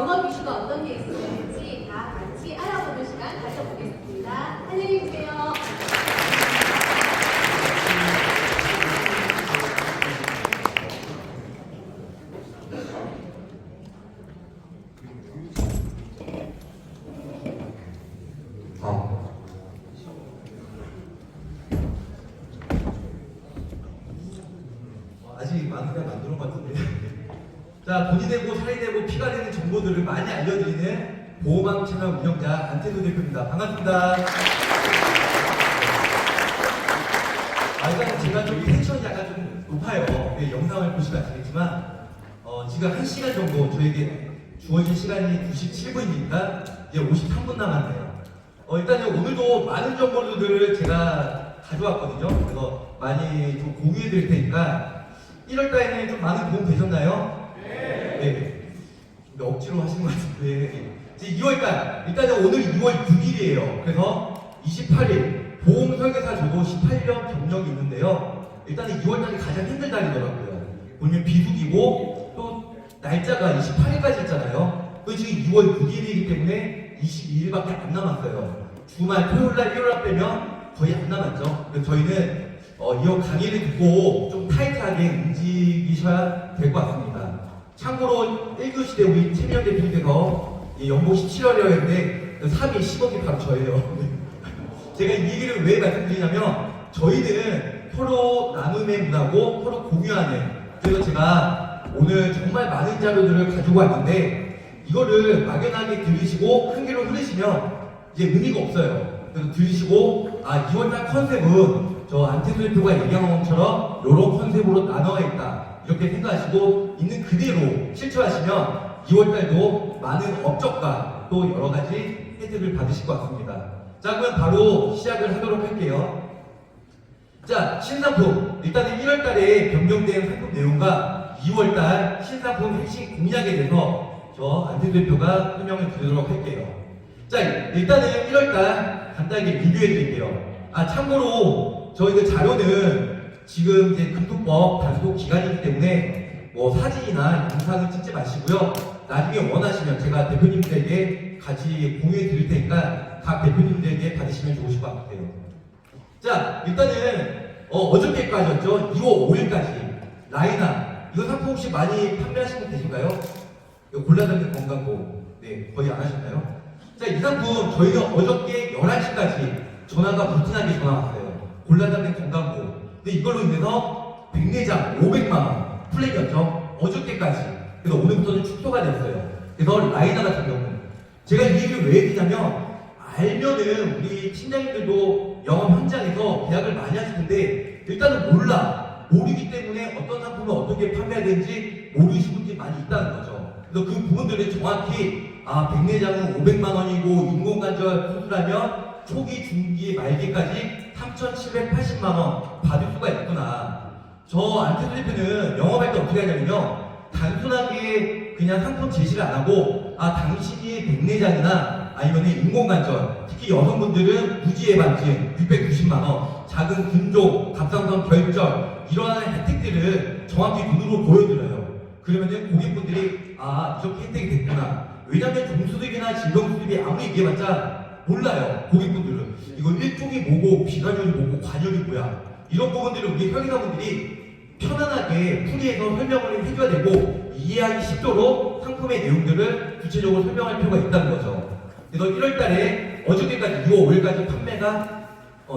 영업 이슈가 어떤 게 있었는지 다 같이 알아보는 시간 가져보겠습니다. 한예리 주세요. 아직 많은 게 만드는 것 같은데. 자, 돈이 되고 살이 되고 피가 되는 정보들을 많이 알려드리는 보호망 채널 운영자 안태도 대표입니다. 반갑습니다. 일단 제가 좀 텐션이 약간 좀 높아요. 영상을 보시면 아시겠지만 지금 1시간 정도 저에게 주어진 시간이 97분이니까 이제 53분 남았네요. 일단 오늘도 많은 정보들을 제가 가져왔거든요. 그래서 많이 좀 공유해 드릴 테니까 1월달에는 좀 많은 도움 되셨나요? 네. 억지로 하신 것 같은데. 이제 2월달, 일단은 오늘 2월 6일이에요. 그래서 28일, 보험 설계사 저도 18년 경력이 있는데요. 일단은 2월달이 가장 힘든 달이더라고요. 보면 비수기고, 또 날짜가 28일까지 있잖아요. 또 지금 2월 6일이기 때문에 22일밖에 안 남았어요. 주말, 토요일날, 일요일날 빼면 거의 안 남았죠. 그래서 저희는 이 강의를 듣고 좀 타이트하게 움직이셔야 될 것 같습니다. 참고로 1교시 때 우리 최민영 대표님께서 연봉 17월이었는데 3위 10억이 바로 저예요. 제가 이 얘기를 왜 말씀드리냐면 저희는 서로 나눔의 문화고 서로 공유하는, 그래서 제가 오늘 정말 많은 자료들을 가지고 왔는데 이거를 막연하게 들으시고 한 귀로 흐르시면 이제 의미가 없어요. 그래서 들으시고 2월달 컨셉은 저 안태수 대표가 얘기한 것처럼 이런 컨셉으로 나눠야 있다 이렇게 생각하시고 있는 그대로 실천하시면 2월달도 많은 업적과 또 여러가지 혜택을 받으실 것 같습니다. 자, 그러면 바로 시작을 하도록 할게요. 자, 신상품. 일단은 1월달에 변경된 상품 내용과 2월달 신상품 핵심 공략에 대해서 저 안태수 대표가 설명을 드리도록 할게요. 자, 일단은 1월달 간단하게 리뷰해 드릴게요. 참고로 저희 자료는 지금 이제 금토법 단속 기간이기 때문에 뭐 사진이나 영상을 찍지 마시고요. 나중에 원하시면 제가 대표님들에게 같이 공유해 드릴 테니까 각 대표님들에게 받으시면 좋으실 것 같아요. 자, 일단은 어저께까지였죠. 2월 5일까지 라이나 이거 상품 혹시 많이 판매하시는 분 계신가요? 이거 골라잡는 건강보 거의 안 하셨나요? 자, 이 상품 저희가 어저께 11시까지 전화가 불티나게 전화 왔어요. 골라잡는 건강보. 근데 이걸로 인해서 백내장 500만원 플랫이었죠. 어저께까지. 그래서 오늘부터는 축소가 됐어요. 그래서 라이나 같은 경우는 제가 이 얘기를 왜 해드리냐면 알면은 우리 팀장님들도 영업 현장에서 계약을 많이 하실 텐데 일단은 모르기 때문에 어떤 상품을 어떻게 판매해야 되는지 모르시는 분들이 많이 있다는 거죠. 그래서 그 부분들을 정확히 백내장은 500만원이고 인공관절 수술하면 초기, 중기, 말기까지 3,780만원 받을 수가 있구나. 저 안태수 대표는 영업할 때 어떻게 하냐면요. 단순하게 그냥 상품 제시를 안 하고 당신이 백내장이나 아니면 인공관절, 특히 여성분들은 무지해반증 690만원, 작은 근종, 갑상선 결절 이러한 혜택들을 정확히 눈으로 보여드려요. 그러면은 고객분들이 이렇게 혜택이 됐구나. 왜냐면 종수습이나 질병수습이 아무리 얘기해봤자 몰라요. 고객분들은 이거 일종이 뭐고 비관혈이 뭐고 관혈이 뭐야 이런 부분들을 우리 설계사분들이 편안하게 풀이해서 설명을 해줘야 되고 이해하기 쉽도록 상품의 내용들을 구체적으로 설명할 필요가 있다는 거죠. 그래서 1월달에 어저께까지 2월 5일까지 판매가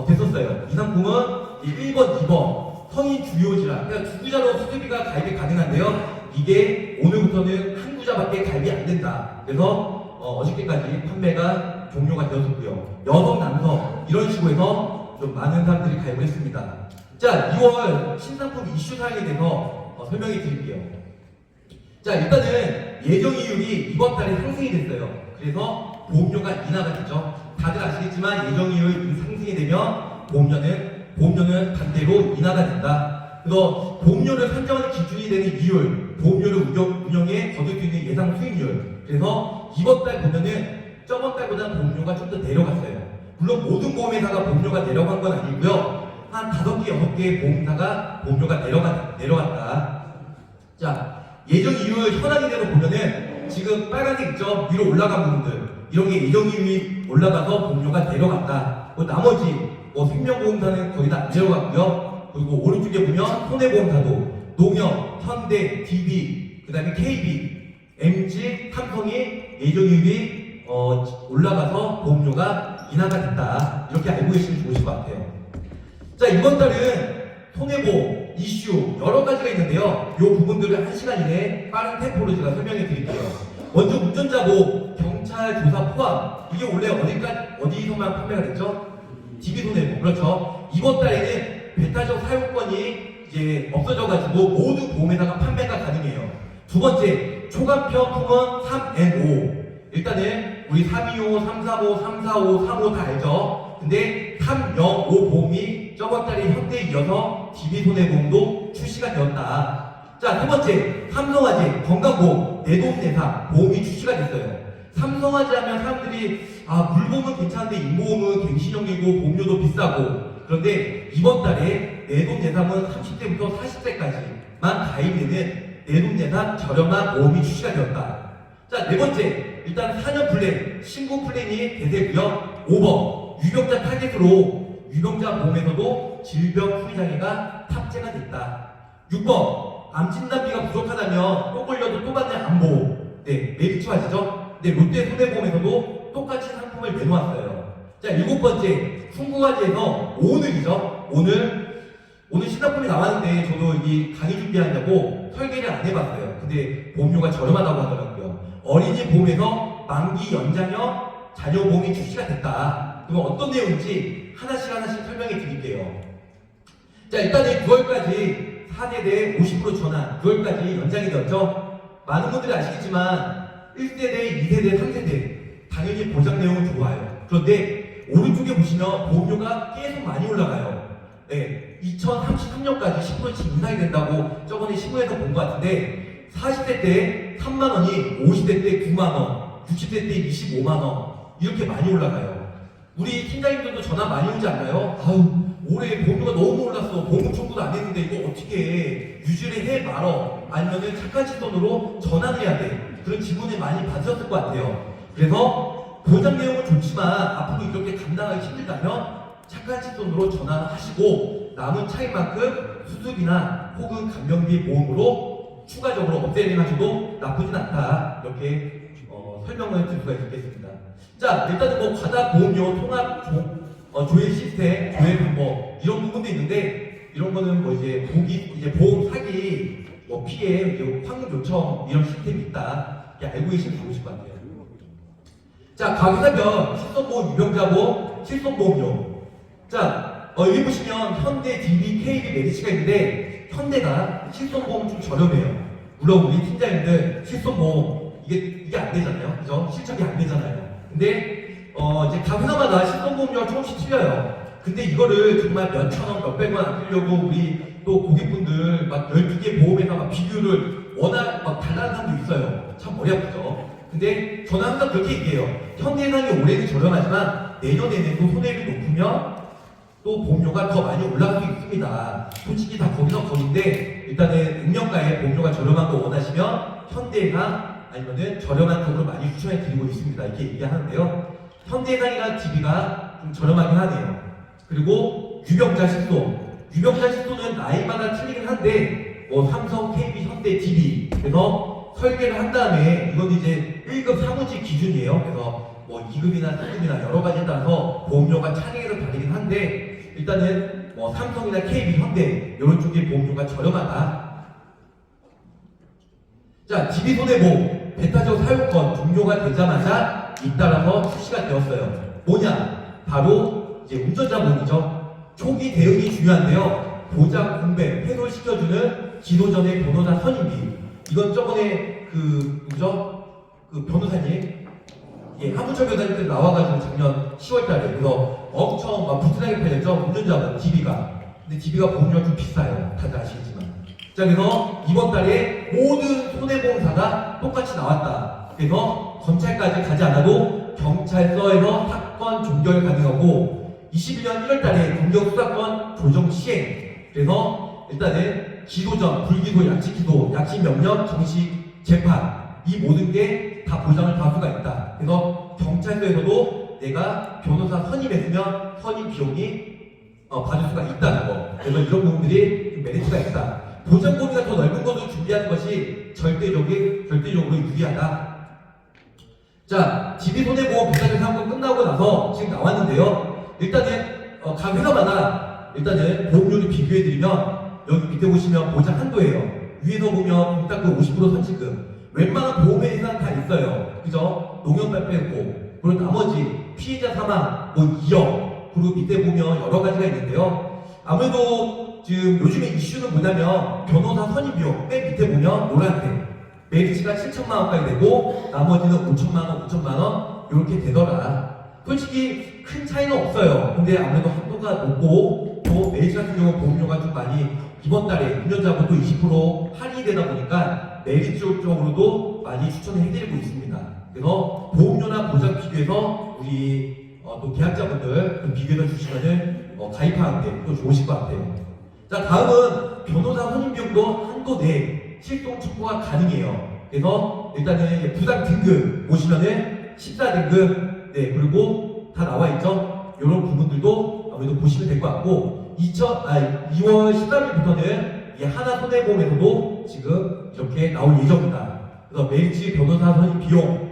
됐었어요. 이 상품은 1번, 2번 성인 주요 질환, 그러니까 주구자로 수술비가 가입이 가능한데요. 이게 오늘부터는 한 구자밖에 가입이 안 된다. 그래서 어저께까지 판매가 종료가 되었었고요. 여성, 남성 이런 식으로 해서 좀 많은 사람들이 가입을 했습니다. 자, 2월 신상품 이슈 사항에 대해서 설명해 드릴게요. 자, 일단은 예정이율이 이번 달에 상승이 됐어요. 그래서 보험료가 인하가 됐죠. 다들 아시겠지만 예정이율이 상승이 되면 보험료는 반대로 인하가 된다. 그래서 보험료를 산정하는 기준이 되는 이율, 보험료를 운영에 거둘 수 있는 예상 수익률. 그래서 이번 달 보면은 저번 달보다 보험료가 좀 더 내려갔어요. 물론 모든 보험회사가 보험료가 내려간 건 아니고요. 한 5개, 6개의 보험사가 보험료가 내려갔다. 자, 예정 이율 현황에 대해서 보면은 지금 빨간색 있죠? 위로 올라간 부분들 이런 게 예정이율이 올라가서 보험료가 내려간다. 나머지 생명보험사는 거의 다 안 내려갔고요. 그리고 오른쪽에 보면 손해보험사도 농협, 현대, DB, 그 다음에 KB, MG, 삼성이 예정이율이 올라가서 보험료가 인하가 됐다. 이렇게 알고 계시면 좋으실 것 같아요. 자, 이번 달은 손해보험 이슈 여러 가지가 있는데요. 이 부분들을 1시간 이내에 빠른 템포로 제가 설명해 드릴게요. 먼저 운전자보험, 경찰 조사 포함. 이게 원래 어디서만 판매가 됐죠? DB손해보험. 그렇죠. 이번 달에는 배타적 사용권이 이제 없어져가지고 모든 보험에다가 판매가 가능해요. 두 번째, 초간편 품원 3N5. 일단은 우리 325, 345, 345, 35 다 알죠? 근데 305 보험이 저번 달에 현대에 이어서 DB손해보험도 출시가 되었다. 자, 세 번째, 삼성화재 건강보험 내돈내산 보험이 출시가 됐어요. 삼성화재 하면 사람들이 물보험은 괜찮은데 임보험은 갱신형이고 보험료도 비싸고, 그런데 이번 달에 내돈내산은 30대부터 40대까지만 가입되는 내돈내산 저렴한 보험이 출시가 되었다. 자, 네 번째, 일단 4년 플랜, 신고 플랜이 대세고요. 5번, 유병자 타겟으로 유병자 보험에서도 질병 후유장애가 탑재가 됐다. 6번, 암 진단비가 부족하다면 또 걸려도 또 받는 암보험. 네, 메리츠화재죠. 네, 롯데 손해보험에서도 똑같이 상품을 내놓았어요. 자, 7번째, 풍부화재에서 오늘이죠. 오늘 신상품이 나왔는데 저도 이 강의 준비하려고 설계를 안 해봤어요. 근데 보험료가 저렴하다고 하더라고요. 어린이 보험에서 만기 연장형 자녀 보험이 출시가 됐다. 그럼 어떤 내용인지 하나씩 설명해 드릴게요. 자, 일단은 9월까지 4세대 50% 전환 9월까지 연장이 되었죠. 많은 분들이 아시겠지만 1세대, 2세대, 3세대 당연히 보장 내용은 좋아요. 그런데 오른쪽에 보시면 보험료가 계속 많이 올라가요. 네, 2033년까지 10%씩 인상이 된다고 저번에 신문에서 본 것 같은데 40대 때 3만원이 50대 때 9만원, 60대 때 25만원 이렇게 많이 올라가요. 우리 팀장님들도 전화 많이 오지 않나요? 올해 보험료가 너무 올랐어. 보험 청구도 안 했는데 이거 어떻게 해? 유지를 해 말어. 아니면은 착한 시선으로 전화를 해야 돼. 그런 질문을 많이 받으셨을 것 같아요. 그래서 보장 내용은 좋지만 앞으로 이렇게 감당하기 힘들다면 착한 시선으로 전화하시고 남은 차익만큼 수술이나 혹은 간병비 보험으로 추가적으로 업데이팅 하셔도 나쁘진 않다. 이렇게 설명을 드릴 수가 있겠습니다. 자, 일단은 과다 보험료 통합 조회 시스템, 조회 방법 이런 부분도 있는데 이런 거는 이제 보험 사기, 피해, 확률 요청 이런 시스템이 있다. 이렇게 알고 계시면 좋으실 것 같아요. 자, 가구사별 실손보험, 유병자보험, 실손보험료. 자, 여기 보시면 현대, DB, KB, 메리츠가 있는데 현대가 실손보험 좀 저렴해요. 물론 우리 팀장님들 실손보험 이게 안 되잖아요. 그죠? 실적이 안 되잖아요. 근데 이제 각 회사마다 실손보험료가 조금씩 틀려요. 근데 이거를 정말 몇천원, 몇백원 아끼려고 우리 또 고객분들 막 12개 보험에다 막 비교를 워낙 막 달라는 사람도 있어요. 참 머리 아프죠. 근데 저는 항상 그렇게 얘기해요. 현대해상이 올해는 저렴하지만 내년에는 또 손해율이 높으면 또 보험료가 더 많이 올라갈 수 있습니다. 솔직히 다 거기서 거긴데 일단은 음력가에 보험료가 저렴한 거 원하시면 현대해상 아니면은 저렴한 쪽으로 많이 추천해 드리고 있습니다. 이렇게 얘기하는데요. 현대해상이랑 DB가 좀 저렴하긴 하네요. 그리고 유병자 실손은 나이마다 틀리긴 한데 삼성, KB, 현대, DB 그래서 설계를 한 다음에 이건 이제 1급 사무직 기준이에요. 그래서 2급이나 3급이나 여러 가지에 따라서 보험료가 차례로 다르긴 한데 일단은 삼성이나 KB, 현대 이런 쪽의 보험료가 저렴하다. 자, DB손해보험 배타적 사용권 종료가 되자마자 잇따라서 출시가 되었어요. 뭐냐? 바로 이제 운전자보험이죠. 초기 대응이 중요한데요. 보장 공백, 해소시켜주는 기소전의 변호사 선임비. 이건 저번에 그 변호사님, 한문철 변호사님들 나와가지고 작년 10월달에 그래서 엄청 막 부진하게 팔렸죠. 운전자보험 DB가. 근데 DB가 보험료가 좀 비싸요. 다들 아시겠지만. 자, 그래서 이번 달에 모든 손해보험사가 똑같이 나왔다. 그래서 검찰까지 가지 않아도 경찰서에서 사건 종결 가능하고 21년 1월 달에 공격수사권 조정 시행. 그래서 일단은 기소전, 불기소, 약식기소, 약식명령, 정식 재판 이 모든 게 다 보장을 받을 수가 있다. 그래서 경찰서에서도 내가 변호사 선임했으면 선임 비용이 받을 수가 있다는 거. 그래서 이런 부분들이 메리트가 있다. 보장 범위가 더 넓은 것을 준비하는 것이 절대적으로 유리하다. 자, 지비손해보험 배상금 상품 끝나고 나서 지금 나왔는데요. 일단은 각 회사마다 일단은 보험료를 비교해드리면 여기 밑에 보시면 보장 한도예요. 위에서 보면 공탁금 50% 선식금. 웬만한 보험회사는 다 있어요. 그죠? 농협발 빼고. 그리고 나머지 피해자 사망, 뭐 2억. 그리고 밑에 보면 여러 가지가 있는데요. 아무래도 지금 요즘에 이슈는 뭐냐면 변호사 선임 비용. 맨 밑에 보면 노란색. 메리츠가 7천만 원까지 되고 나머지는 5천만 원, 5천만 원 이렇게 되더라. 솔직히 큰 차이는 없어요. 근데 아무래도 한도가 높고 또 메리츠 같은 경우 보험료가 좀 많이 이번 달에 6년자부터 20% 할인이 되다 보니까 메리츠 쪽으로도 많이 추천을 해드리고 있습니다. 그래서 보험료나 보장 비교해서 우리 또 계약자분들 좀 비교해서 주시면은 가입하는데 또 좋으실 것 같아요. 자, 다음은 변호사 선임 비용도 한도 내 실종 청구가 가능해요. 그래서 일단은 부상 등급 보시면은 14등급, 네, 그리고 다 나와 있죠. 이런 부분들도 아무래도 보시면 될 것 같고 2월 13일부터는 이 하나손해보험에서도 지금 이렇게 나올 예정이다. 그래서 메리츠 변호사 선임 비용,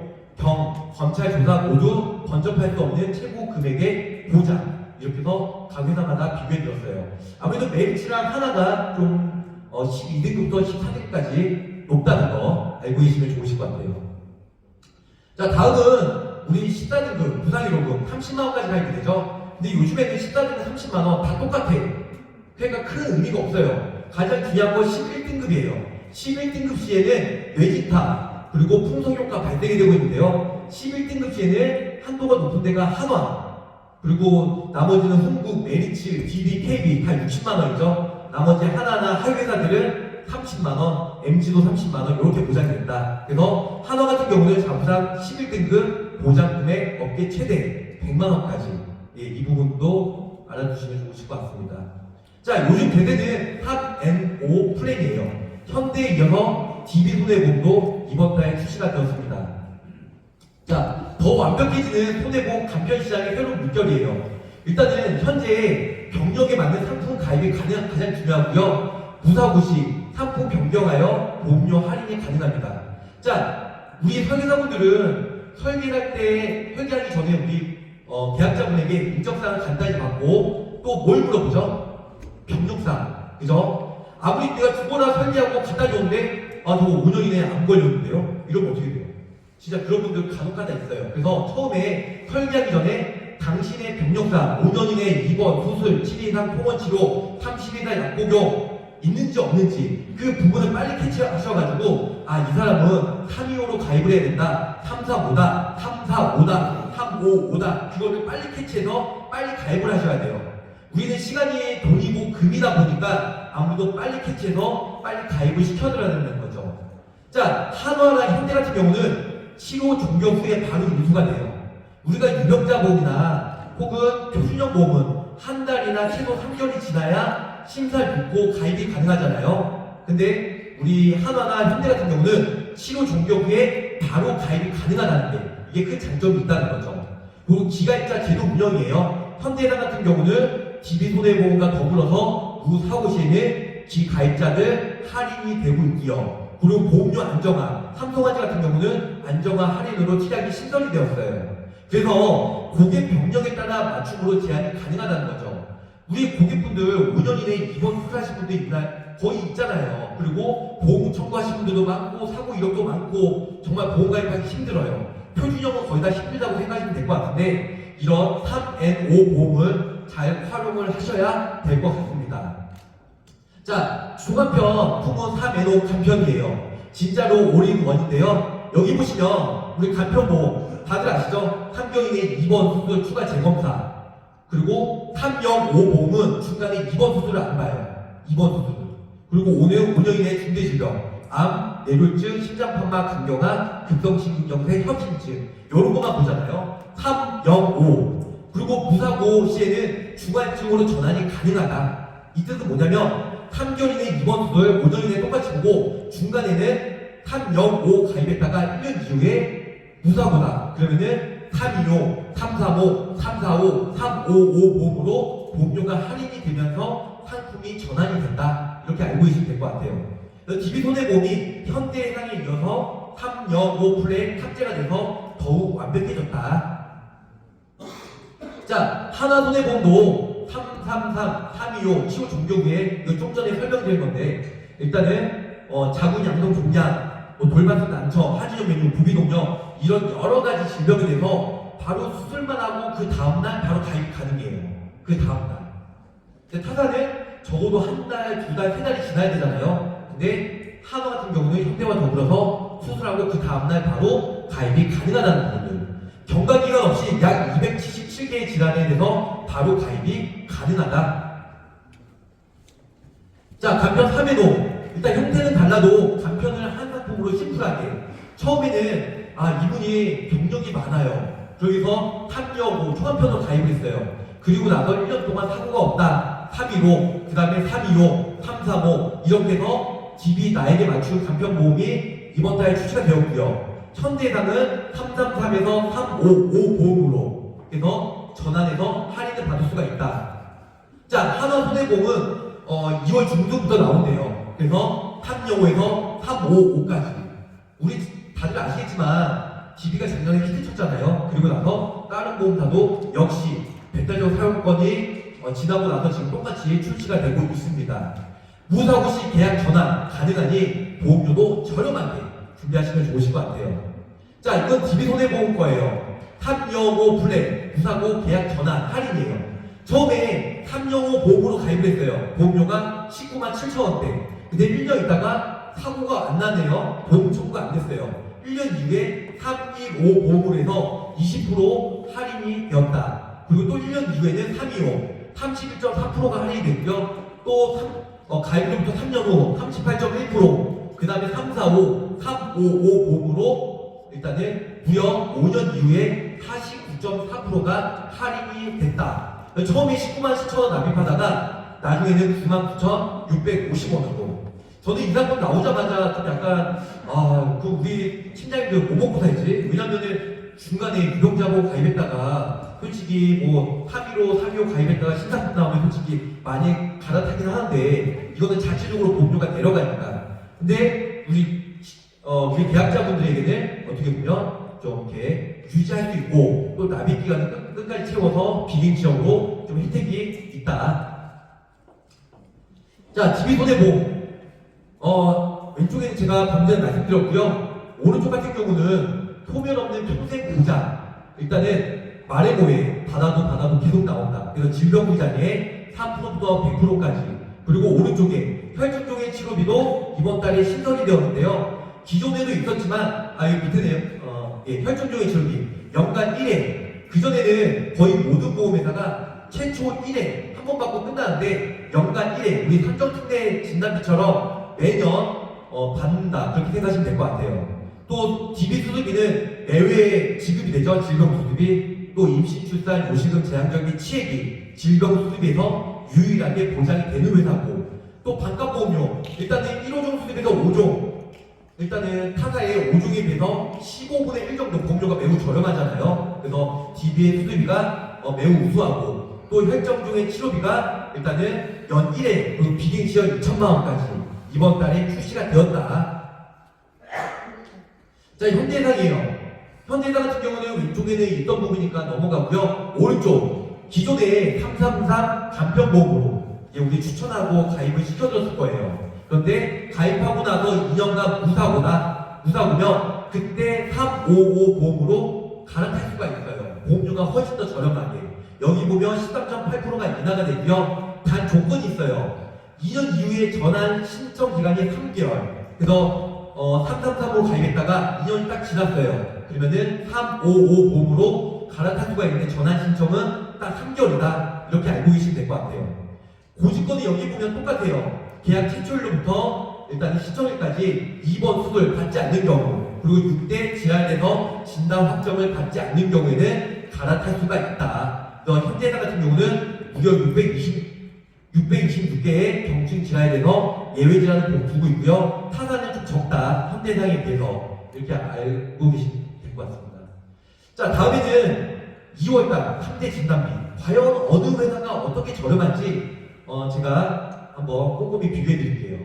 검찰 조사 모두 번접할 수 없는 최고 금액의 보장. 이렇게 해서 각 회사마다 비교해드렸어요. 아무래도 메리츠랑 하나가 좀 12등급부터 14등급까지 높다는 거 알고 계시면 좋으실 것 같아요. 자, 다음은 우리 14등급 부상의료금 30만원까지 가입이 되죠. 근데 요즘에는 14등급 30만원 다 똑같아. 그러니까 큰 의미가 없어요. 가장 중요한 건 11등급이에요. 11등급 시에는 뇌진탕 그리고 풍성효과 발생이 되고 있는데요. 11등급 시에는 한도가 높은 데가 한화, 그리고 나머지는 흥국, 메리츠, DB, KB 다 60만원이죠. 나머지 하나나 하회사들은 30만원, MG도 30만원 이렇게 보장이 된다. 그래서 한화 같은 경우는 자부상 11등급 보장금액 업계 최대 100만원까지, 예, 이 부분도 알아두시면 좋으실 것 같습니다. 자, 요즘 대세는 탑 N5 플랜이에요. 현대에 이어서 DB손해보험도 이번 달에 출시가 되었습니다. 자, 더 완벽해지는 손해보험 간편시장의 새로운 물결이에요. 일단은 현재 병력에 맞는 상품 가입이 가장 중요하고요. 무사고시, 상품 변경하여 보험료 할인이 가능합니다. 자, 우리 설계사분들은 설계하기 전에 우리 계약자분에게 인적사항을 간단히 받고 또 뭘 물어보죠? 병력사항, 그죠? 아무리 내가 죽어라 설계하고 갖다 줬는데 저거 5년 이내에 안 걸렸는데요? 이러면 어떻게 돼요? 진짜 그런 분들 간혹가다 있어요. 그래서 처음에 설계하기 전에 당신의 병력사 5년 이내 입원, 수술, 7일 이상 통원 치료, 30일 이상 약복용 있는지 없는지 그 부분을 빨리 캐치하셔가지고 이 사람은 325로 가입을 해야 된다, 345다, 345다, 355다 그거를 빨리 캐치해서 빨리 가입을 하셔야 돼요. 우리는 시간이 돈이고 금이다 보니까 아무래도 빨리 캐치해서 빨리 가입을 시켜드려야 된다는 거죠. 자, 한화나 현대 같은 경우는 치료 종료 후에 바로 인수가 돼요. 우리가 유병자보험이나 혹은 표준형보험은 한 달이나 최소 3개월이 지나야 심사를 받고 가입이 가능하잖아요. 근데 우리 한화나 현대 같은 경우는 치료 종료 후에 바로 가입이 가능하다는 게 이게 큰 장점이 있다는 거죠. 그리고 기가입자 제도 운영이에요. 현대해상 같은 경우는 DB손해보험과 더불어서 무사고 시에는 기가입자들 할인이 되고 있고요. 그리고 보험료 안정화, 삼성화재 같은 경우는 안정화 할인으로 치약이 신설이 되었어요. 그래서 고객 병력에 따라 맞춤으로 제한이 가능하다는 거죠. 우리 고객분들 5년 이내에 입원 수술하신 분들 거의 있잖아요. 그리고 보험 청구하신 분들도 많고 사고 이력도 많고 정말 보험 가입하기 힘들어요. 표준형은 거의 다 힘들다고 생각하시면 될 것 같은데 이런 3N5 보험을 잘 활용을 하셔야 될 것 같습니다. 자, 중간편 품은 3N5 간편이에요. 진짜로 올인원인데요. 여기 보시면 우리 간편보험 다들 아시죠? 3개월 이내 입원 수술 추가 재검사, 그리고 305 보험은 중간에 입원 수술을 안 봐요. 입원 수술. 그리고 5년 이내 중대질병, 암, 뇌졸중, 심장판막 강경화, 급성심근경색, 협심증 이런 것만 보잖아요. 305. 그리고 무사고 시에는 주관증으로 전환이 가능하다. 이 뜻은 뭐냐면 3개월 이내 입원 수술 5년 이내 똑같이 보고 중간에는 305 가입했다가 1년 이후에 무사고다. 그러면은 325, 335, 345, 355 보험으로 보험료가 할인이 되면서 상품이 전환이 된다. 이렇게 알고 계시면 될 것 같아요. DB손해보험이 현대해상에 이어서 305 플랜 탑재가 돼서 더욱 완벽해졌다. 자, 하나손해보험도 333, 325 치료 종료 후에 이거 좀 전에 설명드린 건데 일단은 자궁 양성 종양, 돌발성 난처, 하지정 메뉴, 부비동력 이런 여러 가지 질병에 대해서 바로 수술만 하고 그 다음날 바로 가입이 가능해요. 그 다음날. 근데 타사는 적어도 한 달, 두 달, 세 달이 지나야 되잖아요. 근데 한화 같은 경우는 현대와 더불어서 수술하고 그 다음날 바로 가입이 가능하다는 부분들. 경과기간 없이 약 277개의 질환에 대해서 바로 가입이 가능하다. 자, 간편 3회도 일단 형태는 달라도 간편을 한 상품으로 심플하게 처음에는 이분이 경력이 많아요. 그래서 탐려고 초간편으로 가입을 했어요. 그리고 나서 1년 동안 사고가 없다. 315, 그 다음에 325, 335 이렇게 해서 DB 나에게 맞춘 간편보험이 이번 달에 출시가 되었고요. 현대해상은 333에서 355 보험으로 그래서 전환해서 할인을 받을 수가 있다. 자, 하나손해보험은 2월 중순부터 나온대요. 그래서 305에서 355까지 우리 다들 아시겠지만 DB가 작년에 히트쳤잖아요. 그리고 나서 다른 보험사도 역시 배달적 사용권이 지나고 나서 지금 똑같이 출시가 되고 있습니다. 무사고 시 계약 전환 가능하니 보험료도 저렴하게 준비하시면 좋으실 것 같아요. 자, 이건 DB손해보험 거예요. 305 플랜 무사고 계약 전환 할인이에요. 처음에 305 보험으로 가입을 했어요. 보험료가 19만 7천 원대. 근데 1년 있다가 사고가 안 나네요. 보험 청구가 안 됐어요. 1년 이후에 315 보험으로 해서 20% 할인이 되었다. 그리고 또 1년 이후에는 325 31.4%가 할인이 됐고요. 또 가입일부터 3년 후 38.1%, 그 다음에 345, 355 보험으로 일단은 무려 5년 이후에 49.4%가 할인이 됐다. 처음에 19만 7천 원 납입하다가 나중에는 9만 9,650원으로. 저는 이 상품 나오자마자 좀 약간 우리 팀장님들 뭐 먹고 살지? 왜냐면은 중간에 유병자보험 가입했다가 솔직히 뭐 315, 325 가입했다가 신상품 나오면 솔직히 많이 갈아타긴 하는데 이거는 자체적으로 보험료가 내려가니까. 근데 우리 계약자분들에게는 어떻게 보면 좀 이렇게 유지할 수 있고 또 납입 기간을 끝까지 채워서 비링 지역으로 좀 혜택이 있다. 자, DB손해보험 왼쪽에는 제가 방금 전에 말씀드렸고요. 오른쪽 같은 경우는 소멸 없는 평생 보장. 일단은 말해보에 받아도 계속 나온다. 그래서 질병보장에 3%부터 100%까지. 그리고 오른쪽에 혈중종의 치료비도 이번 달에 신설이 되었는데요. 기존에도 있었지만 여기 밑에네요. 혈중종의 치료비 연간 1회. 그전에는 거의 모든 보험회사가 최초 1회 한 번 받고 끝나는데 연간 1회 우리 산정특례 진단비처럼 매년 받는다. 그렇게 생각하시면 될 것 같아요. 또 DB 수수비는 매회 지급이 되죠. 질병 수수비. 또 임신, 출산, 요식금, 제한적인 치액이 질병 수수비에서 유일하게 보장이 되는 회사고, 또 반값보험료 일단은 1호종 수수비에서 5종 일단은 타사의 5종에 비해서 15분의 1 정도 보험료가 매우 저렴하잖아요. 그래서 DB의 수수비가 매우 우수하고, 또 혈정종의 치료비가 일단은 연 1회 그리고 비갱 지원 2천만 원까지 이번 달에 출시가 되었다. 자, 현대해상이에요. 현대해상 같은 경우는 왼쪽에는 있던 부분이니까 넘어가고요. 오른쪽 기존에 333 간편보험으로 우리 추천하고 가입을 시켜줬을 거예요. 그런데 가입하고 나서 2년간 무사고면 그때 355 보험으로 갈아탈 수가 있어요. 보험료가 훨씬 더 저렴하게. 여기 보면 13.8%가 인하가 되고요. 단 조건이 있어요. 2년 이후에 전환 신청 기간이 3개월. 그래서 333으로 가입했다가 2년이 딱 지났어요. 그러면은 355 보험으로 갈아탈 수가 있는데 전환 신청은 딱 3개월이다. 이렇게 알고 계시면 될 것 같아요. 고지권이 여기 보면 똑같아요. 계약 최초일로부터 일단 신청일까지 2번 수술 받지 않는 경우, 그리고 6대 질환에서 진단 확정을 받지 않는 경우에는 갈아탈 수가 있다. 현대해상 같은 경우는 무려 626개의 경증 질환에 대해서 예외 질환을 두고 있고요. 타사는 좀 적다. 현대상에 비해서 이렇게 알고 계시면 될 것 같습니다. 자, 다음에는 2월달 3대 진단비. 과연 어느 회사가 어떻게 저렴한지 제가 한번 꼼꼼히 비교해 드릴게요.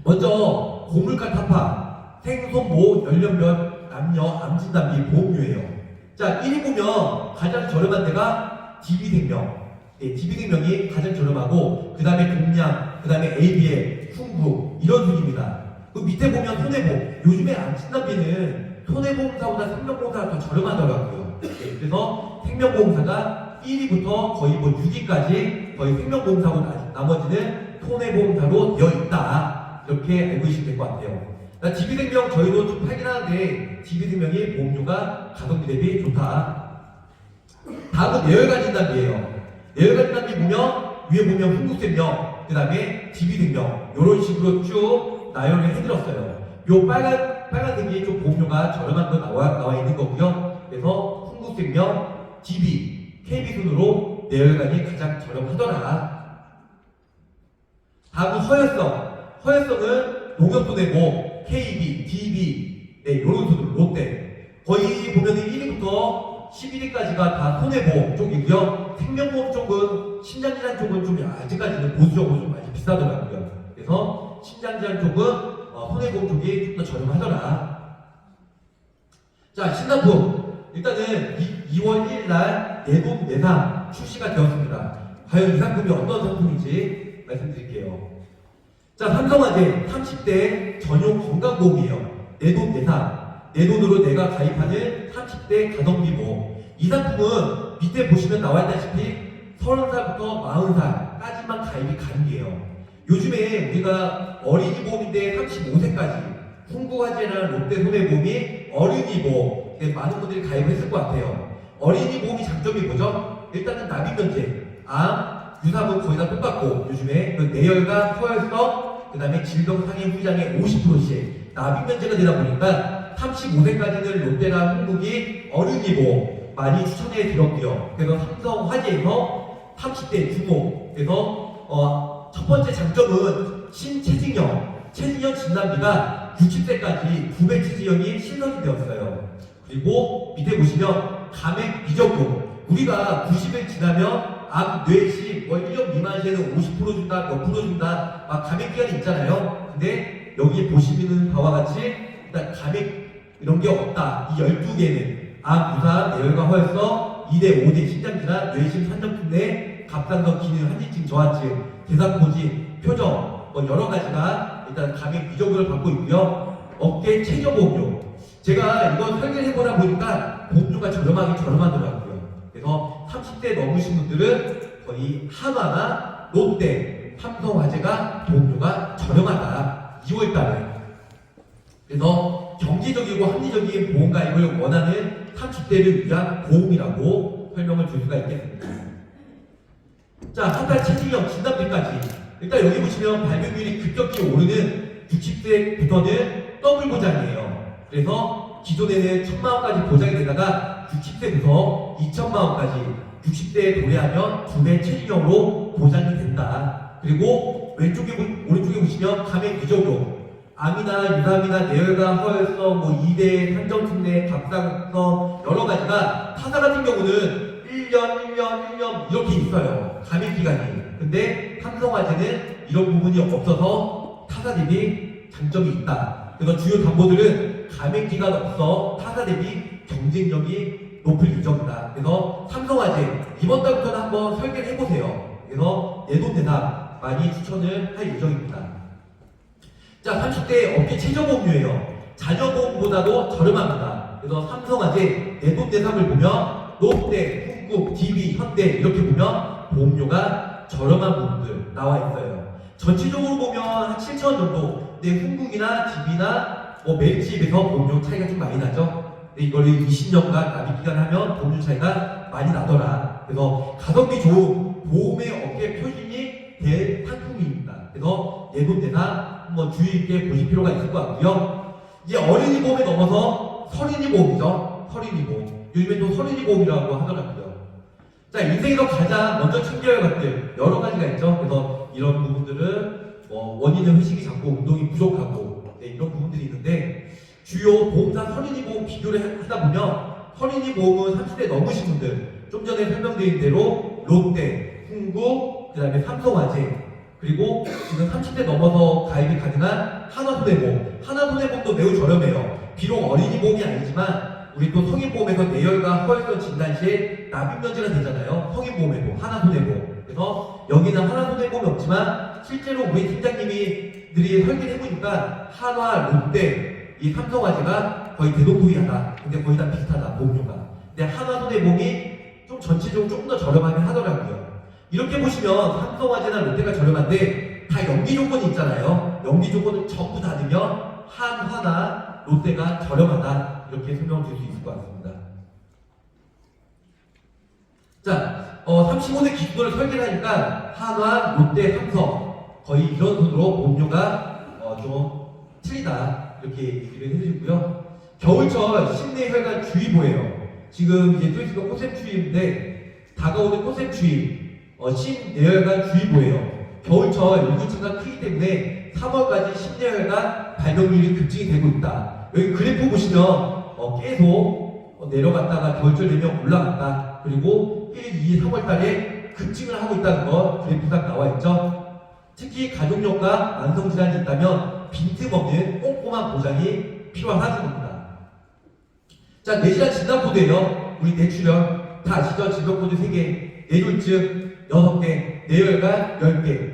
먼저 고물가 타파, 생손, 모, 연령별, 남녀, 암 진단비 보험료예요. 자, 1위 보면 가장 저렴한 데가 DB생명. 네, DB생명이 가장 저렴하고 그 다음에 동양, 그 다음에 ABL, 쿵구 이런 순입니다. 그 밑에 보면 손해보험. 요즘에 암 진단비는 손해보험사보다 생명보험사가 더 저렴하더라고요. 네, 그래서 생명보험사가 1위부터 거의 뭐 6위까지 거의 생명보험사고 나머지는 손해보험사로 되어 있다. 이렇게 알고 계시면 될 것 같아요. DB생명 저희도 좀 팔긴 하는데 DB생명이 보험료가 가성비 대비 좋다. 다음은 내열관 진단비예요. 내열관 진단비 보면 위에 보면 흥국생명, 그 다음에 DB생명 이런 식으로 쭉 나열을 해드렸어요. 요 빨간색이 좀 보험료가 저렴한 거 나와 있는 거고요. 그래서 흥국생명, DB, KB 순으로 내열관이 가장 저렴하더라. 다음은 허혈성은 농협손해보험, KB, DB, 네, 요런 순으로 롯데. 거의 보면은 1위부터 11위까지가 다 손해보험 쪽이고요. 생명보험 쪽은, 심장질환 쪽은 좀 아직까지는 보수적으로 좀 많이 비싸더라고요. 그래서 심장질환 쪽은 손해보험 쪽이 좀 더 저렴하더라. 자, 신상품. 일단은 2월 1일날 내돈 내상 출시가 되었습니다. 과연 이 상품이 어떤 상품인지 말씀드릴게요. 자, 삼성화재 30대 전용 건강보험이에요. 내돈 내상. 내 돈으로 내가 가입하는 30대 가성비 보험. 이 상품은 밑에 보시면 나와있다시피 30살부터 40살까지만 가입이 가능해요. 요즘에 우리가 어린이 보험인데 35세까지 흥국화재나 롯데손해보험이 어린이 보험, 많은 분들이 가입했을 것 같아요. 어린이 보험이 장점이 뭐죠? 일단은 납입면제, 암, 유사분 거의 다 똑같고 요즘에 그 내열과 허혈성, 그 다음에 질병 상해 후장의 50%씩 납입면제가 되다 보니까 35세까지는 롯데나 흥국이 어린이 보험 많이 추천해 드렸고요. 그래서 삼성화재에서 30대 주목. 그래서 첫 번째 장점은 신체징형 진단비가 60세까지 9배 체지형이 신설이 되었어요. 그리고 밑에 보시면 감액 비적금. 우리가 90일 지나면 암, 뇌식, 1년 미만 시에는 50% 준다, 몇 프로 준다, 막 감액 기간이 있잖아요. 근데 여기 보시는 바와 같이 일단 감액 이런 게 없다. 이 12개는 암, 유사, 내열과 허혈성, 2대, 5대 신장질환, 뇌심, 산전증 내, 갑상선 기능, 한지증, 저하증, 대사포진, 표정, 뭐 여러 가지가 일단 감액 비적금을 받고 있고요. 어깨 최저보험료. 제가 이거 설계를 해보다 보니까 보험료가 저렴하더라고요. 그래서 30대 넘으신 분들은 거의 한화나 롯데, 삼성화재가 보험료가 저렴하다. 2월달에. 그래서 경제적이고 합리적인 보험 가입을 원하는 30대를 위한 보험이라고 설명을 줄 수가 있겠습니다. 자, 한 달 체질형 진단비까지. 일단 여기 보시면 발병률이 급격히 오르는 60세부터는 더블 보장이에요. 그래서 기존에는 1000만원까지 보장이 되다가 60세부터 2000만원까지 60세에 도래하면 2배 체질형으로 보장이 된다. 그리고 오른쪽에 보시면 감액 비적으로 암이나 유사암이나 내열관, 허혈성, 뭐 2대, 산전증내, 갑상선 여러 가지가 타사 같은 경우는 1년 이렇게 있어요. 감액 기간이. 근데 삼성화재는 이런 부분이 없어서 타사 대비 장점이 있다. 그래서 주요 담보들은 감액 기간 없어 타사 대비 경쟁력이 높을 예정이다. 그래서 삼성화재 이번 달부터는 한번 설계를 해보세요. 그래서 내돈 대상 많이 추천을 할 예정입니다. 자, 30대 업계 최저보험료예요. 자녀보험보다도 저렴합니다. 그래서 삼성화재 내돈 대상을 보면 롯데, 흥국, DB, 현대 이렇게 보면 보험료가 저렴한 부분들 나와 있어요. 전체적으로 보면 한 7,000원 정도. 근데 흥국이나 DB나 뭐 메리츠에 보험료 차이가 좀 많이 나죠. 근데 이거를 20년간 납입기간 하면 보험료 차이가 많이 나더라. 그래서 가성비 좋은 보험의 업계 표준이 될 상품입니다. 그래서 내돈 대상 한번 주의 있게 보실 필요가 있을 것 같고요. 이제 어린이 보험에 넘어서 서린이 보험이죠. 서린이 보험. 요즘에 또 서린이 보험이라고 하더라고요. 자, 인생에서 가장 먼저 챙겨야 할 것들 여러 가지가 있죠. 그래서 이런 부분들은 원인은 회식이 작고 운동이 부족하고 이런 부분들이 있는데 주요 보험사 선인이보험 비교를 하다 보면 선인이보험은 30대 넘으신 분들 좀 전에 설명드린 대로 롯데, 흥국, 그 다음에 삼성화재 그리고 지금 30대 넘어서 가입이 가능한 하나손해보험 하나손해보험도 매우 저렴해요. 비록 어린이보험이 아니지만 우리 또 성인보험에서 내열과 허혈성 진단 시에 납입면제가 되잖아요. 성인보험에도 하나손해보험. 그래서 여기는 하나손해보험이 없지만 실제로 우리 팀장님들이 설계를 해보니까 한화, 롯데, 이 삼성화재가 거의 대동소이하다. 근데 거의 다 비슷하다. 보험료가. 근데 하나손해보험이 좀 전체적으로 조금 더 저렴하긴 하더라고요. 이렇게 보시면 삼성화재나 롯데가 저렴한데 다 연기 조건이 있잖아요. 연기 조건을 전부 다 넣으면 한화나 롯데가 저렴하다. 이렇게 설명을 드릴 수 있을 것 같습니다. 자, 35세 기준으로 설계를 하니까 한화, 롯데, 삼성 거의 이런 순으로 보험료가 좀 틀리다 이렇게 얘기를 해주시고요. 겨울철 심내 혈관 주의보예요. 지금 이제 또 있으니까 꽃샘 추위인데 다가오는 꽃샘 추위 심내혈관 주의보예요. 겨울철 유구층가 크기 때문에 3월까지 심내혈관 발병률이 급증이 되고 있다. 여기 그래프 보시면 계속 내려갔다가 겨울철 되면 올라갔다. 그리고 1, 2, 3월 달에 급증을 하고 있다는 거 그래프상 나와 있죠. 특히 가족력과 만성질환이 있다면 빈틈없는 꼼꼼한 보장이 필요하다는 겁니다. 자, 뇌질환 진단코드예요. 우리 뇌출혈 다 아시죠? 질병코드 3개, 뇌졸중 6개, 뇌혈관 10개,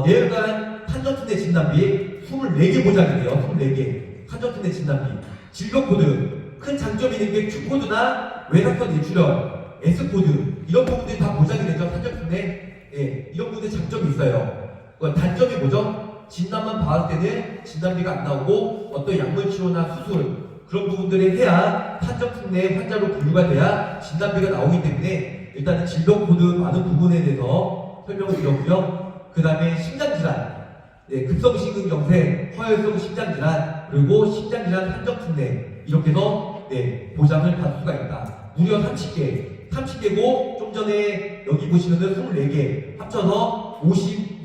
뇌혈관 판정특례 진단비 24개 보장이 돼요. 24개 판정특례 진단비. 질병코드 큰 장점이 있는 게 Q코드나 외상성 뇌출혈, S코드 이런 부분들이 다 보장이 되죠. 판정특례. 예, 이런 부분들 장점이 있어요. 단점이 뭐죠? 진단만 받을 때는 진단비가 안 나오고 어떤 약물 치료나 수술 그런 부분들을 해야 판정특례 환자로 분류가 돼야 진단비가 나오기 때문에 일단은 질병코드 많은 부분에 대해서 설명을 드렸고요. 그 다음에 심장질환, 네, 급성심근경색, 허혈성 심장질환, 그리고 심장질환 판정특례 이렇게 해서 네, 보장을 받을 수가 있다. 무려 30개고 좀 전에 여기 보시면은 24개 합쳐서 54개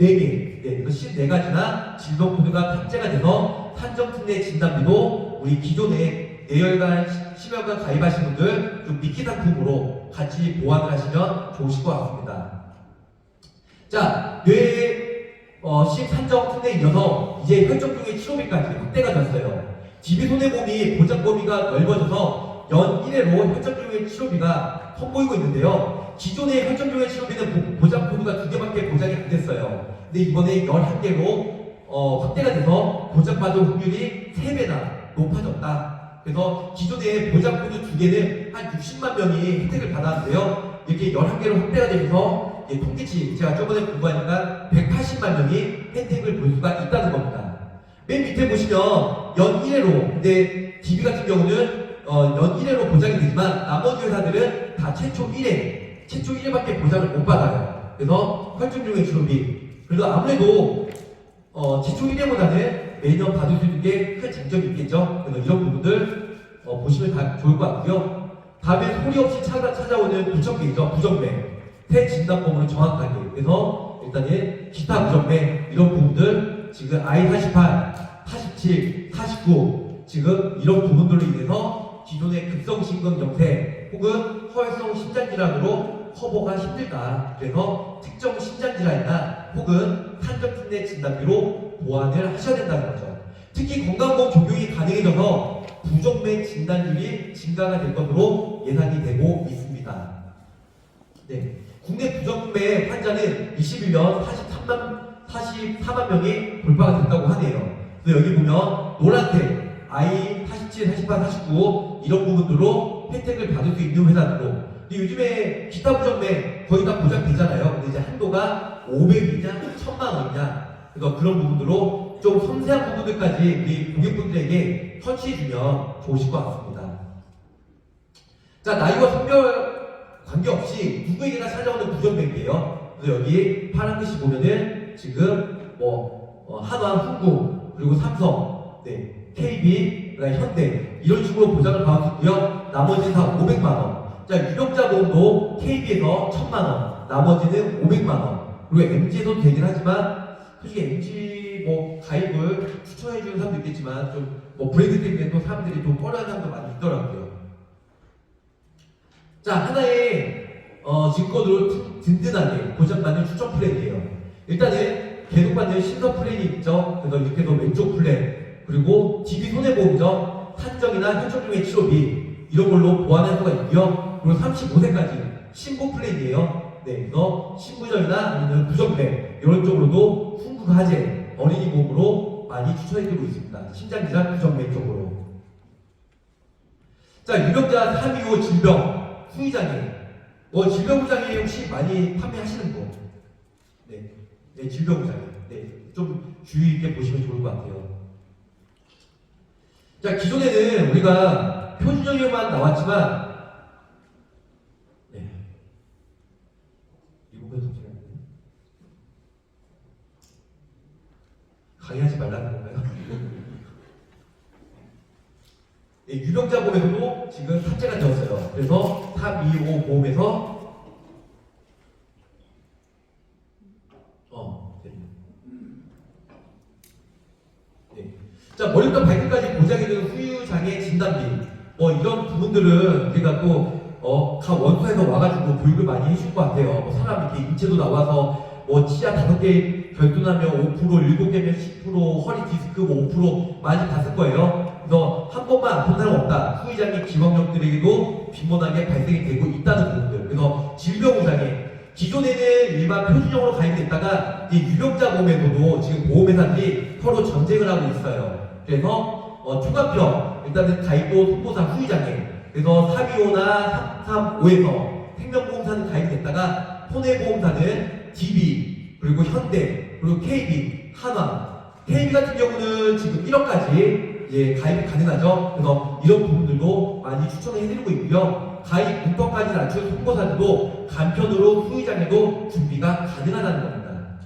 네, 54가지나 질병코드가 탑재가 돼서 판정특례 진단비도 우리 기존에 뇌혈관, 심혈관 가입하신 분들 좀 미끼 상품으로 같이 보완을 하시면 좋으실 것 같습니다. 자, 뇌 판정특례에 이어서 이제 혈전증의 치료비까지 확대가 됐어요. DB손해보험이 보장 범위가 넓어져서 연 1회로 혈전증의 치료비가 선보이고 있는데요. 기존의 혈전증의 치료비는 보장 코드가 2개밖에 보장이 안 됐어요. 근데 이번에 11개로 확대가 돼서 보장받을 확률이 3배나 높아졌다. 그래서 기존에 보장코드 2개는 한 60만 명이 혜택을 받았는데요. 이렇게 11개로 확대가 되면서 통계치 제가 저번에 공부하니까 180만 명이 혜택을 볼 수가 있다는 겁니다. 맨 밑에 보시면 연 1회로 근데 DB 같은 경우는 연 1회로 보장이 되지만 나머지 회사들은 다 최초 1회밖에 보장을 못 받아요. 그래서 활동중의 치료비 그래도 아무래도 최초 1회보다는 매년 받을 수 있는 게 큰 장점이 있겠죠. 그래서 이런 부분들 보시면 다 좋을 것 같고요. 다음에 소리 없이 찾아오는 부정맥이죠. 부정맥 폐진단법으로 정확하게 그래서 일단은 기타 부정맥 이런 부분들 지금 I48, 47, 49 지금 이런 부분들로 인해서 기존의 급성심근경색 혹은 허혈성 심장질환으로 커버가 힘들다. 그래서 특정 심장질환이나 혹은 판정특례 진단비로 보완을 하셔야 된다는 거죠. 특히 건강보험 적용이 가능해져서 부정맥 진단율이 증가가 될 것으로 예상이 되고 있습니다. 네, 국내 부정맥 환자는 21년 44만 명이 돌파가 됐다고 하네요. 그래서 여기 보면 노란색 I87, 48, 49 이런 부분들로 혜택을 받을 수 있는 회사들로 근데 요즘에 기타 부정맥 거의 다 보장되잖아요. 근데 이제 한도가 500이냐 1000만 원이냐 그래서 그런 부분들로 좀 섬세한 부분들까지 우리 고객분들에게 터치해주면 좋으실 것 같습니다. 자, 나이와 성별 관계없이 누구에게나 찾아오는 부정맥이에요. 그래서 여기 파란 글씨 보면은 지금 한화, 흥국 그리고 삼성, 네, KB, 현대 이런 식으로 보장을 받을 수 있고요. 나머지는 다 500만 원. 자, 유력자 보험도 KB에서 1,000만원, 나머지는 500만원. 그리고 MG에도 되긴 하지만, 솔직히 MG 뭐 가입을 추천해주는 사람도 있겠지만, 좀 뭐 브랜드 때문에 또 사람들이 또 꺼려하는 사람도 많이 있더라고요. 자, 하나의 증권으로 든든하게 보장받는 추천 플랜이에요. 일단은 계속받는 신선 플랜이 있죠. 그래서 이렇게 해서 왼쪽 플랜, 그리고 DB 손해보험점, 산정이나 현적 중의 치료비 이런 걸로 보완할 수가 있고요. 그리고 35세까지 신고 플랜이에요. 네, 그래서 신부전이나 아니면 부정맥 이런 쪽으로도 훈구하재 어린이 보험으로 많이 추천해드리고 있습니다. 심장기장 부정맥 쪽으로. 자, 유병자 325 질병 후유장애. 뭐 질병부장애 혹시 많이 판매하시는 거? 네, 네, 질병부장애. 네, 좀 주의 있게 보시면 좋을 것 같아요. 자, 기존에는 우리가 표준적으로만 나왔지만, 네, 이거보다 더 잘하네. 강의하지 말라는 건가요? 네, 유병자 보험에서도 지금 탑재가 되었어요. 그래서 325 보험에서 네. 자, 머리부터 발끝까지 보장해주는 후유장애 진단비 뭐 이런 부분들은 우리가 또 각 원소에서 와가지고 교육을 많이 해줄 것 같아요. 뭐 사람 이렇게 인체도 나와서 뭐 치아 5개 결손하면 5%, 7개면 10%, 허리 디스크 5% 많이 봤을 거예요. 그래서 한 번만 아픈 사람 없다. 후유장애 기왕력들에게도 빈번하게 발생이 되고 있다는 부분들. 그래서 질병후장애 기존에는 일반 표준형으로 가입됐다가 이 유병자 보험에서도 지금 보험회사들이 서로 전쟁을 하고 있어요. 그래서 총합병 일단은 가입도 손보상 후유장애 그래서 325나 335에서 생명보험사는 가입됐다가 손해보험사는 DB 그리고 현대 그리고 KB 한화 KB 같은 경우는 지금 1억까지 이제 가입이 가능하죠. 그래서 이런 부분들도 많이 추천을 해드리고 있고요. 가입 문턱까지 낮춘 손보사들도 간편으로 후유장애도 준비가 가능하다는 겁니다.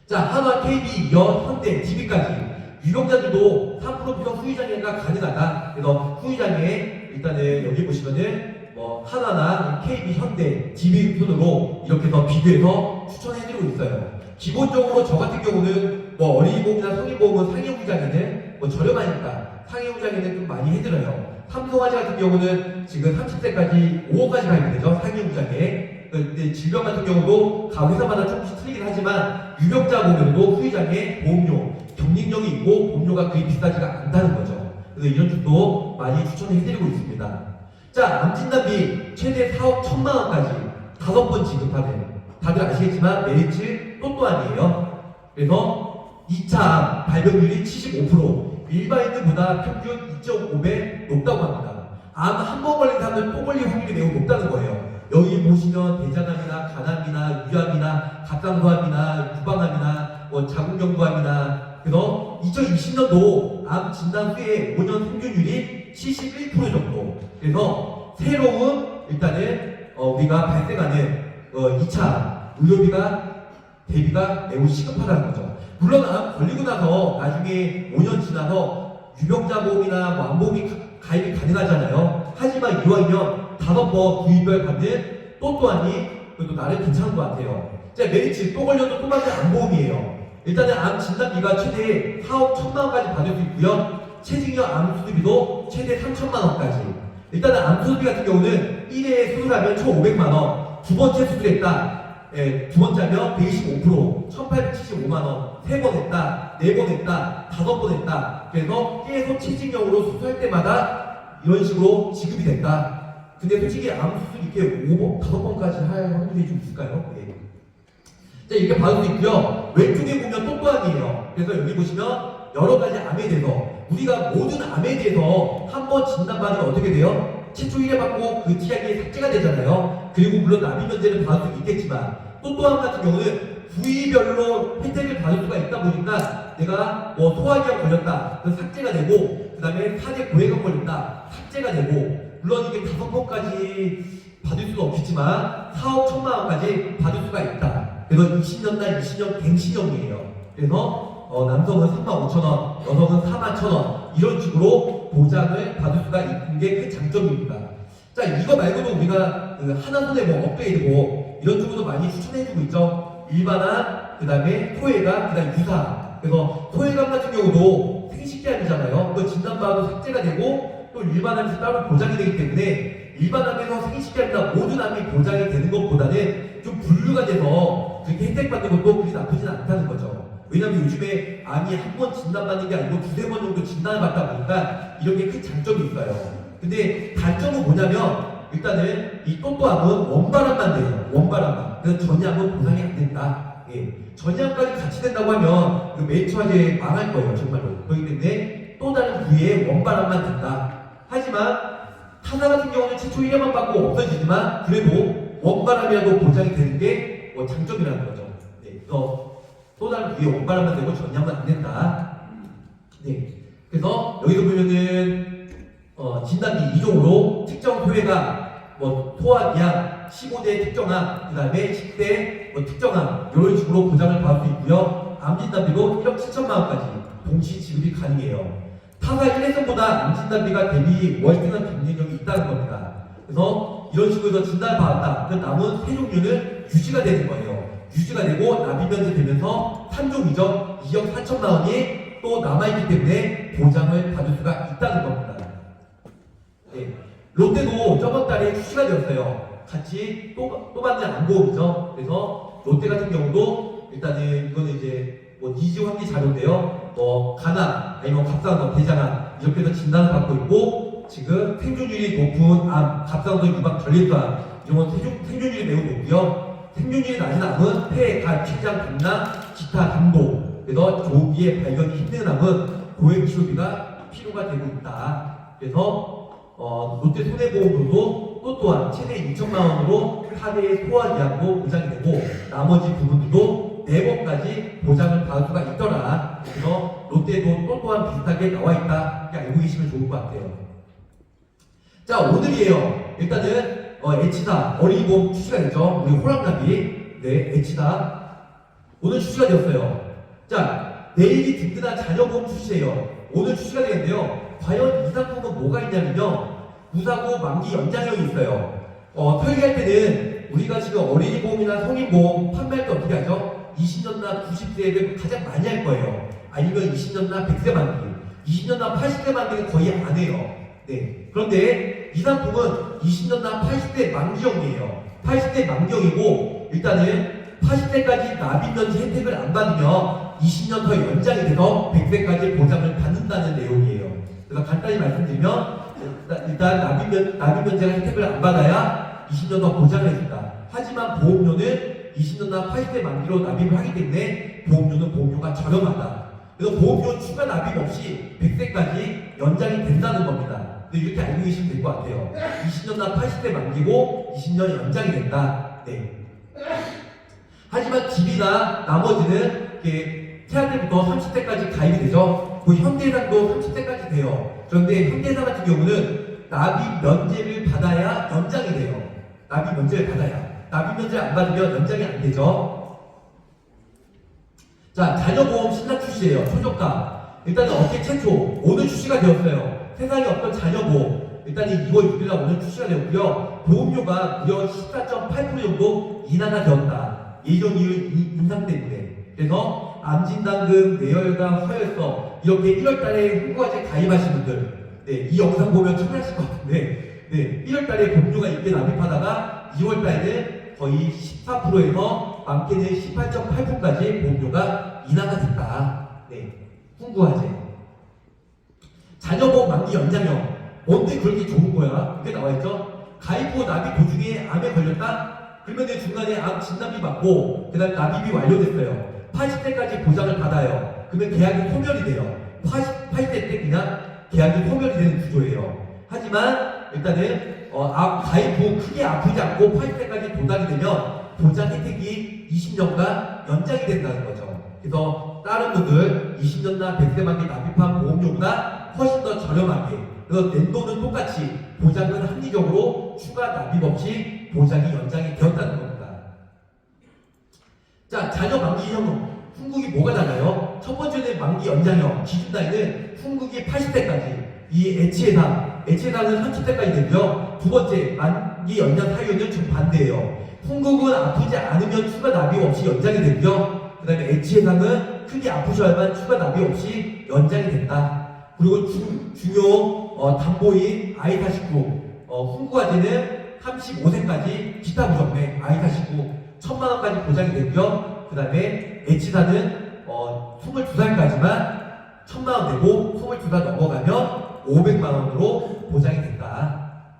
자, 한화, KB, 이어, 현대, DB까지 유병자들도 3% 비용 후유장애가 가능하다. 그래서 후유장애 일단은 여기 보시면은 뭐 하나나 KB, 현대, DB 순으로 이렇게 해서 비교해서 추천해드리고 있어요. 기본적으로 저 같은 경우는 뭐 어린이보험이나 성인보험은 상해후장애는 뭐 저렴하니까 상해후장애는 좀 많이 해드려요. 삼성화재 같은 경우는 지금 30세까지 5억까지 가입이 되죠. 상해후장애. 근데 질병 같은 경우도 각 회사마다 조금씩 틀리긴 하지만 유병자 보험에도 후유장애 보험료, 경직력이 있고 보험료가 그리 비싸지가 않다는 거죠. 그래서 이런 쪽도 많이 추천해드리고 있습니다. 자, 암진단비 최대 4억 1천만 원까지 5번 지급하는 다들 아시겠지만 메리츠 또 또한이에요. 그래서 2차 암 발병률이 75% 일반인들보다 평균 2.5배 높다고 합니다. 암 한 번 걸린 사람은 또 걸릴 확률이 매우 높다는 거예요. 여기 보시면 대장암이나 간암이나 위암이나 갑상선암이나 유방암이나 뭐 자궁경부암이나 그래서 2020년도 암 진단 후에 5년 평균율이 71% 정도. 그래서 새로운 일단은 우리가 발생하는 2차 의료비가 대비가 매우 시급하다는 거죠. 물론 암 걸리고 나서 나중에 5년 지나서 유병자 보험이나 뭐 암보험이 가입이 가능하잖아요. 하지만 이왕이면 5번 구입을 받는 또 또한이 그래도 나름 괜찮은 것 같아요. 자, 메리츠 또 걸려도 또 받는 암보험이에요. 일단은 암 진단비가 최대 4억 1천만 원까지 받을 수 있고요. 체증형 암 수술비도 최대 3천만 원까지. 일단은 암 수술비 같은 경우는 1회 수술하면 총 500만 원. 두 번째 수술했다. 두 번째 하면 125%, 1875만 원. 3번 했다, 4번 했다, 5번 했다. 그래서 계속 체증형으로 수술할 때마다 이런 식으로 지급이 됐다. 근데 솔직히 암 수술 이렇게 5번, 5번까지 할 확률이 좀 있을까요? 네. 자, 이렇게 받을 수 있고요. 왼쪽에 보면 또 또한이에요. 그래서 여기 보시면 여러 가지 암에 대해서 우리가 모든 암에 대해서 한 번 진단받으면 어떻게 돼요? 최초 1회 받고 그 TR이 삭제가 되잖아요. 그리고 물론 납입 면제는 받을 수 있겠지만 또 또한 같은 경우는 부위별로 혜택을 받을 수가 있다 보니까 내가 뭐 소화기가 걸렸다, 그 삭제가 되고 그 다음에 사제 고해가 걸렸다, 삭제가 되고 물론 이게 5번까지 받을 수는 없겠지만 4억 1천만 원까지 받을 수가 있다. 그래서 20년당 20년 갱신형이에요. 그래서 남성은 35,000원, 여성은 41,000원 이런 식으로 보장을 받을 수가 있는 게 큰 장점입니다. 자, 이거 말고도 우리가 그 하나손해 뭐 업그레이드 뭐 이런 쪽으로 많이 추천해주고 있죠. 일반암, 그 다음에 토해감, 그 다음에 유사암. 그래서 토해감 같은 경우도 생식기암이잖아요. 그 진단받아도 삭제가 되고 또 일반암에서 따로 보장이 되기 때문에 일반암에서 생식기암이나 모든 암이 보장이 되는 것보다는 좀 분류가 돼서 그렇게 혜택받는 것도 그리 나쁘진 않다는 거죠. 왜냐면 요즘에 암이 한 번 진단받는 게 아니고 두세 번 정도 진단을 받다 보니까 이런 게 큰 장점이 있어요. 근데 단점은 뭐냐면 일단은 이 또또암은 원발암만 돼요. 원발암만. 그래서 전이암은 보상이 안 된다. 예. 전이암까지 같이 된다고 하면 그 메이처제 망할 거예요. 정말로. 그렇기 때문에 또 다른 부위에 원발암만 된다. 하지만 타사 같은 경우는 최초 1회만 받고 없어지지만 그래도 원발암이라도 보장이 되는 게 뭐 장점이라는 거죠. 네. 그래서 또 다른 부위에 원발암만 되고 전이암은 안 된다. 네. 그래서 여기서 보면은 진단비 2종으로 특정 토해감, 뭐 토합이암, 15대 특정암, 그 다음에 10대 뭐 특정암 이런 식으로 보장을 받을 수 있고요. 암 진단비도 1억 7천만 원까지 동시 지급이 가능해요. 타사 1회선보다 암 진단비가 대비 월등한 경쟁력이 있다는 겁니다. 그래서 이런 식으로 해서 진단을 받았다. 그 남은 세 종류는 유지가 되는 거예요. 유지가 되고 납입 면제되면서 3종이죠. 2억 4천만 원이 또 남아있기 때문에 보장을 받을 수가 있다는 겁니다. 네. 롯데도 저번 달에 출시가 되었어요. 같이 또 받는 안보험이죠. 그래서 롯데 같은 경우도 일단은 이거는 이제 뭐 니즈 환기 자료인데요. 뭐 간암, 아니면 갑상선, 대장암 이렇게 해서 진단을 받고 있고 지금 생존율이 높은 암, 갑상선 유방 전립선 이런 건 생존율이 매우 높고요. 생존율이 낮은 암은 폐, 간, 췌장, 강낭, 기타, 담도. 그래서 조기에 발견이 힘든 암은 고액 치료비가 필요가 되고 있다. 그래서 롯데 손해보험으로도 또 또한 최대 2천만 원으로 4대의 소아기암도 보장이 되고 나머지 부분들도 4번까지 보장을 받을 수가 있더라. 그래서 롯데도 또 또한 비슷하게 나와 있다. 이렇게 알고 계시면 좋을 것 같아요. 자, 오늘이에요. 일단은 에치다 어린이보험 출시가 됐죠. 우리 호랑나비 네 에치다 오늘 출시가 되었어요. 자, 내일이 든든한 자녀보험 출시예요. 오늘 출시가 되겠는데요. 과연 이 상품은 뭐가 있냐면요. 무사고 만기 연장형이 있어요. 설계할 때는 우리가 지금 어린이보험이나 성인보험 판매할 때 어떻게 하죠? 20년나 90세를 가장 많이 할 거예요. 아니면 20년나 100세 만기, 20년나 80세 만기는 거의 안 해요. 네. 그런데 이 상품은 20년나 80대 만기형이에요. 80대 만기형이고 일단은 80세까지 납입면제 혜택을 안 받으면 20년 더 연장이 돼서 100세까지 보장을 받는다는 내용이에요. 그래서 간단히 말씀드리면 일단 납입면제가 혜택을 안 받아야 20년 더 보장을 해준다. 하지만 보험료는 20년나 80세 만기로 납입을 하기 때문에 보험료가 저렴하다. 그래서 보험료 추가 납입 없이 100세까지 연장이 된다는 겁니다. 근데 이렇게 알고 계시면 될 것 같아요. 20년나 80세 만기고 20년 연장이 된다. 네. 하지만 집이나 나머지는 이렇게 태아 때부터 30세까지 가입이 되죠. 그 현대해상도 30세까지 돼요. 그런데 현대해상 같은 경우는 납입 면제를 받아야 연장이 돼요. 납입 면제를 받아야. 납입 면제를 안 받으면 연장이 안 되죠. 자, 자녀보험 신작 출시예요. 초저가. 일단은 업계 최초 오늘 출시가 되었어요. 세상에 없던 자녀보험. 일단은 2월 6일 날 오늘 출시가 되었고요. 보험료가 무려 14.8% 정도 인하가 되었다. 예정 이율 인상 때문에. 그래서 암진단금, 뇌혈관, 화혈성 이렇게 1월달에 홍보화제 가입하신 분들, 네, 이 영상 보면 참여하실 것 같은데, 네, 1월달에 보험료가 있게 납입하다가 2월달에는 거의 14%에서 많게는 18.8%까지 보험료가 인하가 됐다. 네, 홍보화제. 자녀보험 만기 연장형. 뭔데 그렇게 좋은 거야? 이렇게 나와있죠? 가입 후 납입 도중에 암에 걸렸다? 그러면 중간에 암 진단비 받고 그 다음 납입이 완료됐어요. 80세까지 보장을 받아요. 그러면 계약이 소멸이 돼요. 80세 때 그냥 계약이 소멸이 되는 구조예요. 하지만 일단은 가입 후 크게 아프지 않고 80세까지 도달이 되면 보장 혜택이 20년간 연장이 된다는 거죠. 그래서 다른 분들 20년나 100세 만기 납입한 보험료보다 훨씬 더 저렴하게, 그래서 낸도는 똑같이 보장은 합리적으로 추가 납입 없이 보장이 연장이 되었다는 겁니다. 자, 자녀 만기형 훈국이 뭐가 달라요? 첫 번째는 만기 연장형 기준 나이는 훈국이 80세까지, 이 에치해상 애체당은 30세까지 되고요. 두 번째, 만기 연장 사유는 정반대예요. 훈국은 아프지 않으면 추가 납입 없이 연장이 되고요. 그 다음에 애체당은 크게 아프셔야만 추가 납입 없이 연장이 된다. 그리고 중요 담보인 I-49 훈구화재는 35세까지 기타 부정맥 I-49 1000만원까지 보장이 되고요. 그 다음에 애치사는 22살까지만 1000만원 내고 22살 넘어가면 500만원으로 보장이 된다.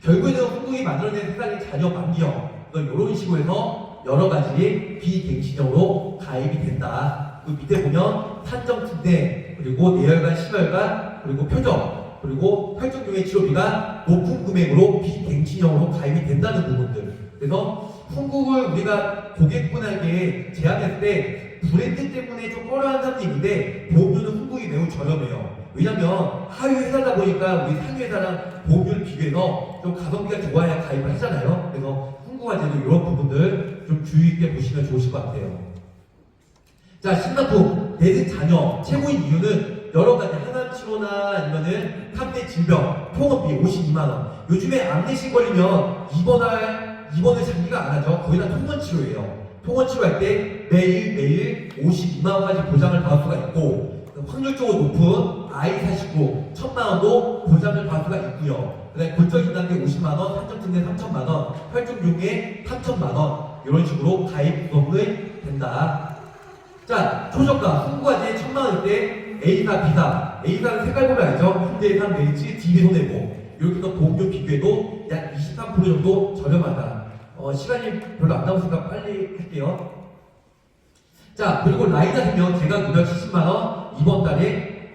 결국에는 훈국이 만들어낸 세상의 자녀 만기형 이런 식으로 해서 여러 가지 비갱신형으로 가입이 된다. 그 밑에 보면 산정 특례 그리고 내열관 심혈관 그리고 표적 그리고 혈중종의 치료비가 높은 금액으로 비갱신형으로 가입이 된다는 부분들. 그래서 훈국을 우리가 고객분에게 제안했을 때 브랜드 때문에 좀 꺼려하는 사람도 있는데 보험료는 훈국이 매우 저렴해요. 왜냐면 하위 회사다 보니까 우리 상위 회사랑 보험료를 비교해서 좀 가성비가 좋아야 가입을 하잖아요. 그래서 훈국화재도 이런 부분들 좀 주의 있게 보시면 좋으실 것 같아요. 자, 신상품 내는 자녀 최고인 이유는 여러 가지 항암 치료나 아니면은 탐내 질병 통원비 52만원. 요즘에 암내심 걸리면 입원을 장기가 안 하죠. 거의 다 통원 치료예요. 통원 치료할 때 매일 52만원까지 보장을 받을 수가 있고 확률적으로 높은 I-49 1000만원도 보장을 받을 수가 있고요. 그 다음에 골절진단계 50만원, 산정특례 3000만원, 혈중용해 3000만원 이런 식으로 가입 구성이 된다. 자, 초저가 훈구화재 1000만원일 때 A사, B사, A사는 색깔 보면 알죠? 현대해상, 메리츠, DB손해보험 이렇게 해서 보험료 비교해도 약 23% 정도 저렴하다. 시간이 별로 안 남았으니까 빨리 할게요. 자, 그리고 라이나생명 제가 급여 70만원 이번 달에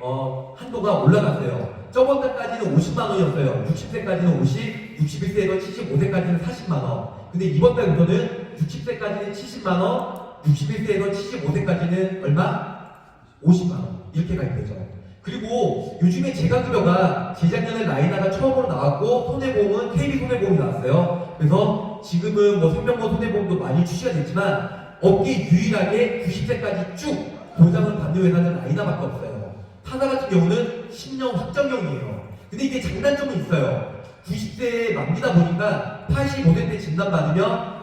한도가 올라갔어요. 저번 달까지는 50만원이었어요. 60세까지는 50, 61세에서 75세까지는 40만원. 근데 이번 달부터는 60세까지는 70만원, 61세에서 75세까지는 얼마? 50만원. 이렇게 가입되죠. 그리고 요즘에 재가급여가 재작년에 라이나가 처음으로 나왔고 손해보험은 KB손해보험이 나왔어요. 그래서 지금은 뭐 생명보험 손해보험도 많이 출시가 됐지만 업계 유일하게 90세까지 쭉 보장을 받는 회사는 라이나밖에 없어요. 타사 같은 경우는 10년 확정형이에요. 근데 이게 장단점은 있어요. 90세 만기다 보니까 85세 때 진단받으면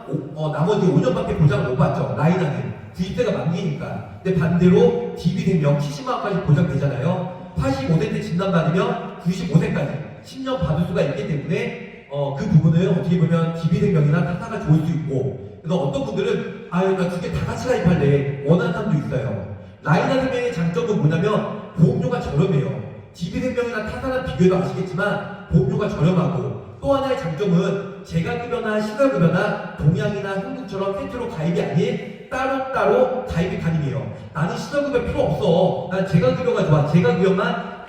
나머지 5년밖에 보장을 못 받죠. 라이나는 90세가 만기니까. 근데 반대로 DB생명 70만원까지 보장되잖아요. 85세 때 진단받으면 95세까지 10년 받을 수가 있기 때문에 그 부분을 어떻게 보면 DB생명이나 타사가 좋을 수 있고, 그래서 어떤 분들은 나 두 개 다 같이 가입할래 원하는 사람도 있어요. 라이나생명의 장점은 뭐냐면 보험료가 저렴해요. DB생명이나 타사랑 비교해도 아시겠지만 보험료가 저렴하고, 또 하나의 장점은 재가급여나 시가급여나 동양이나 한국처럼 세트로 가입이 아닌 따로따로 가입이 가능해요. 나는 시가급여 필요 없어. 난 재가급여가 좋아. 재가급여만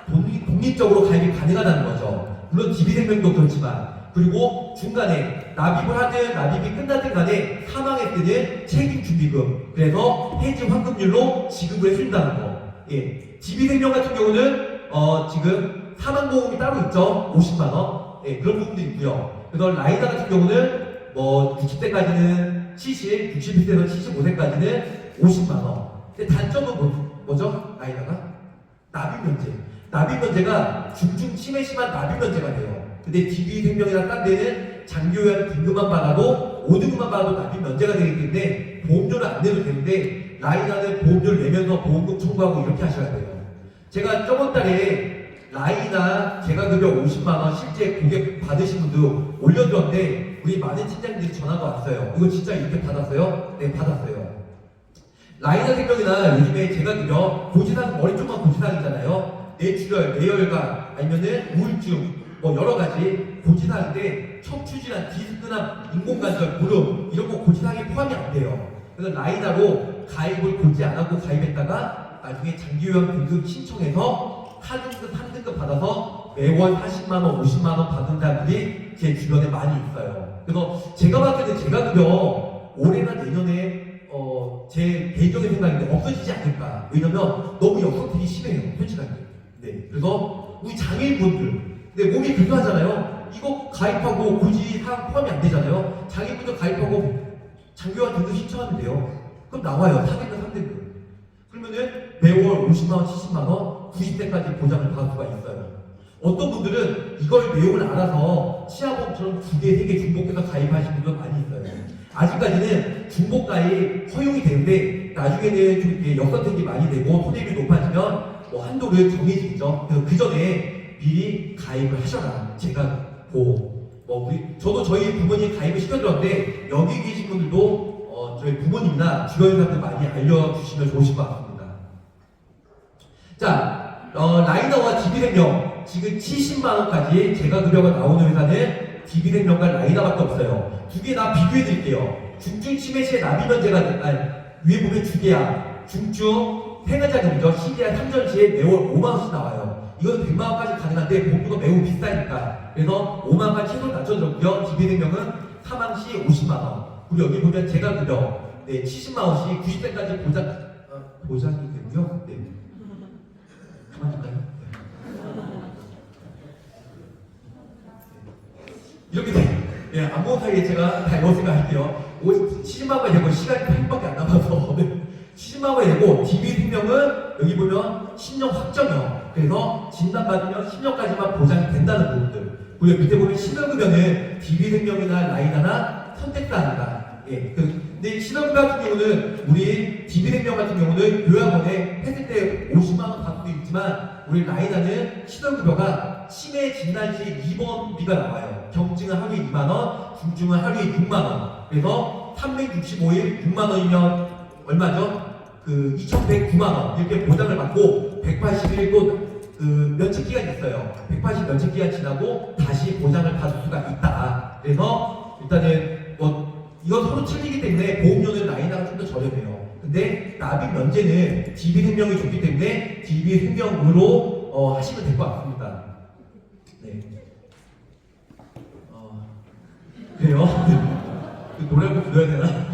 독립적으로 가입이 가능하다는 거죠. 물론 DB생명도 그렇지만. 그리고 중간에 납입을 하든 납입이 끝나든 간에 사망했을 때는 책임준비금, 그래서 해지 환급률로 지급을 해준다는 거. 예. DB생명 같은 경우는 지금 사망보험이 따로 있죠. 50만원. 예, 그런 부분도 있고요. 그래서 라이나 같은 경우는 뭐 60세까지는 70, 61세에서 75세까지는 50만원. 근데 단점은 뭐죠? 라이나가? 납입면제. 납입면제가 중증 치매 심한 납입면제가 돼요. 근데 DB생명이나 딴 데는 장기요양 등급만 받아도 5등급만 받아도 납입면제가 되기 때문에 보험료를 안 내도 되는데, 라이나는 보험료를 내면서 보험금 청구하고 이렇게 하셔야 돼요. 제가 저번 달에 라이나 재가급여 50만원 실제 고객 받으신 분도 올려드렸는데 우리 많은 팀장님들이 전화가 왔어요. 이거 진짜 이렇게 받았어요? 네, 받았어요. 라이나 생명이나 요즘에 재가급여 고지사항, 머리 쪽만 고지사항이잖아요. 뇌출혈, 뇌혈관, 아니면은 우울증, 뭐 여러 가지 고지사항인데 척추질환, 디스크나 인공관절, 무릎 이런 거 고지사항에 포함이 안 돼요. 그래서 라이나로 가입을 고지 안 하고 가입했다가 나중에 장기요양 등급 신청해서 4등급, 3등급 받아서 매월 40만원, 50만원 받는 사람들이 제 주변에 많이 있어요. 그래서 제가 봤을 때 재가급여 올해나 내년에 제 개인적인 생각인데 없어지지 않을까. 왜냐면 너무 역성택이 심해요, 솔직하게. 네. 그래서 우리 장애인분들, 근데 몸이 불편하잖아요. 이거 가입하고 고지 사항 포함이 안 되잖아요. 장애인분들 가입하고 장기요양 등급 신청하면 돼요. 그럼 나와요. 4등급, 3등급. 그러면은 매월 50만원, 70만원, 90세까지 보장을 받을 수가 있어요. 어떤 분들은 이걸 내용을 알아서 치아보험처럼 2개, 3개 중복해서 가입하신 분들 많이 있어요. 아직까지는 중복 가입 허용이 되는데 나중에는 좀 이렇게 역선택이 많이 되고 손해율이 높아지면 뭐 한도를 정해지죠. 그래서 그 전에 미리 가입을 하셔라. 제가 저도 저희 부모님 가입을 시켜드렸는데 여기 계신 분들도 저희 부모님이나 주변 사람들 많이 알려주시면 좋으실 것 같습니다. 자, 라이너와 DB생명 지금 70만 원까지 제가 급여가 나오는 회사는 DB생명과 라이너밖에 없어요. 두 개 다 비교해 드릴게요. 중증 치매 시에 납입 면제가 위에 보면 주계약, 중증 생활자금이죠. 시계약 3전 시에 매월 5만 원씩 나와요. 이건 100만 원까지 가능한데 보험료가 매우 비싸니까. 그래서 5만 원까지 최소 낮춰드렸고요. DB생명은 사망 시 50만 원. 그리고 여기 보면 제가 급여 70만 원씩 90세까지 보장이 되고요. 네. 그만할까요? 이렇게 돼. 안본 사이에 제가 다 이거 생각할게요. 70만 원이 되고 시간이 8분밖에 안 남아서 70만 원이 되고 DB생명은 여기 보면 10년 확정형. 그래서 진단받으면 10년까지만 보장이 된다는 부분들. 그리고 밑에 보면 신원급여는 DB생명이나 라이나나 선택사항이다. 근데 신원급여 같은 경우는 우리 DB생명 같은 경우는 요양원에 했을 때 50만 원 받을 수도 있지만 우리 라이나는 신원급여가 치매 진단 시 입원비가 나와요. 경증은 하루에 2만 원, 중증은 하루에 6만 원. 그래서 365일 6만 원이면 얼마죠? 2,109만 원 이렇게 보장을 받고 180일 또 면책 기간이 있어요. 180 면책 기간 지나고 다시 보장을 받을 수가 있다. 그래서 일단은 이건 서로 틀리기 때문에 보험료는 라이나가 좀 더 저렴해요. 근데 납입 면제는 DB생명이 좋기 때문에 DB생명으로 하시면 될 것 같습니다. 네. 그래요? 노래 한곡 불러야 되나?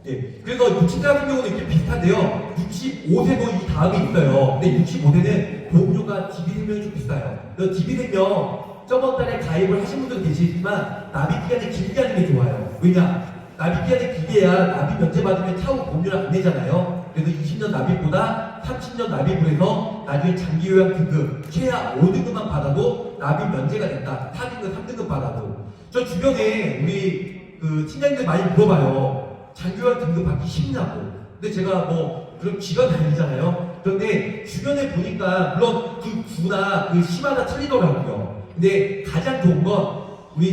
예. 그래서 60대 같은 경우는 이렇게 비슷한데요. 65세도 이 다음에 있어요. 근데 65세는 보험료가 DB생명이 좀 비싸요. 그래서 DB생명 저번 달에 가입을 하신 분들 계시지만 납입 기간이 길게 하는 게 좋아요. 왜냐? 납입 기간이 길게 해야 납입 면제 받으면 차후 보험료를 안 내잖아요. 그래서 20년 납입보다 30년 납입을 해서 나중에 장기요양 등급 최하 5등급만 받아도 납입 면제가 된다. 4등급, 3등급 받아도. 저 주변에 우리 팀장님들 많이 물어봐요. 장기요양 등급 받기 쉽냐고. 근데 제가 그럼 기가 다니잖아요. 그런데 주변에 보니까 물론 그 구나 시마다 틀리더라고요. 근데 가장 좋은 건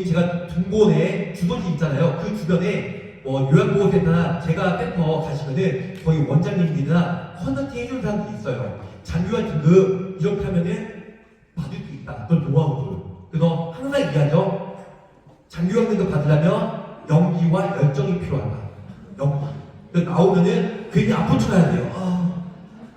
제가 둥본에 주소지 있잖아요. 그 주변에 요양보호센터나 제가 센터 가시면은 거의 원장님들이나 컨설팅 해주는 사람들이 있어요. 장기요양 등급 이렇게 하면은 받을 수 있다. 그런 노하우들. 그래서 항상 얘기하죠. 장기요양 등급 받으려면 연기와 열정이 필요하다. 연기. 나오면은 괜히 아픈 척 해야 돼요.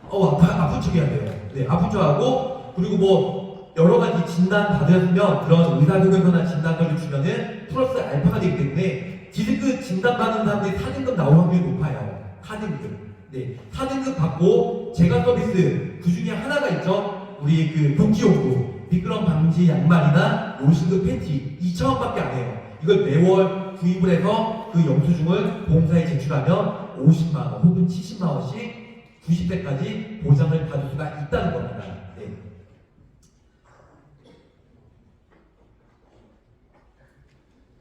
아픈 척 해야 돼요. 네, 아픈 척 하고 그리고 여러 가지 진단 받으면 그런 의사소견서나 진단서를 주면은 플러스 알파가 되기 때문에 D등급 진단 받는 사람들이 4등급 나올 확률이 높아요. 4등급. 네. 4등급 받고 제가 서비스 그 중에 하나가 있죠. 우리 복지용구 미끄럼 방지 양말이나 요신급 팬티 2,000원밖에 안 해요. 이걸 매월 구입을 해서 그 영수증을 보험사에 제출하면 50만 원 혹은 70만 원씩 90세까지 보장을 받을 수가 있다는 겁니다. 네.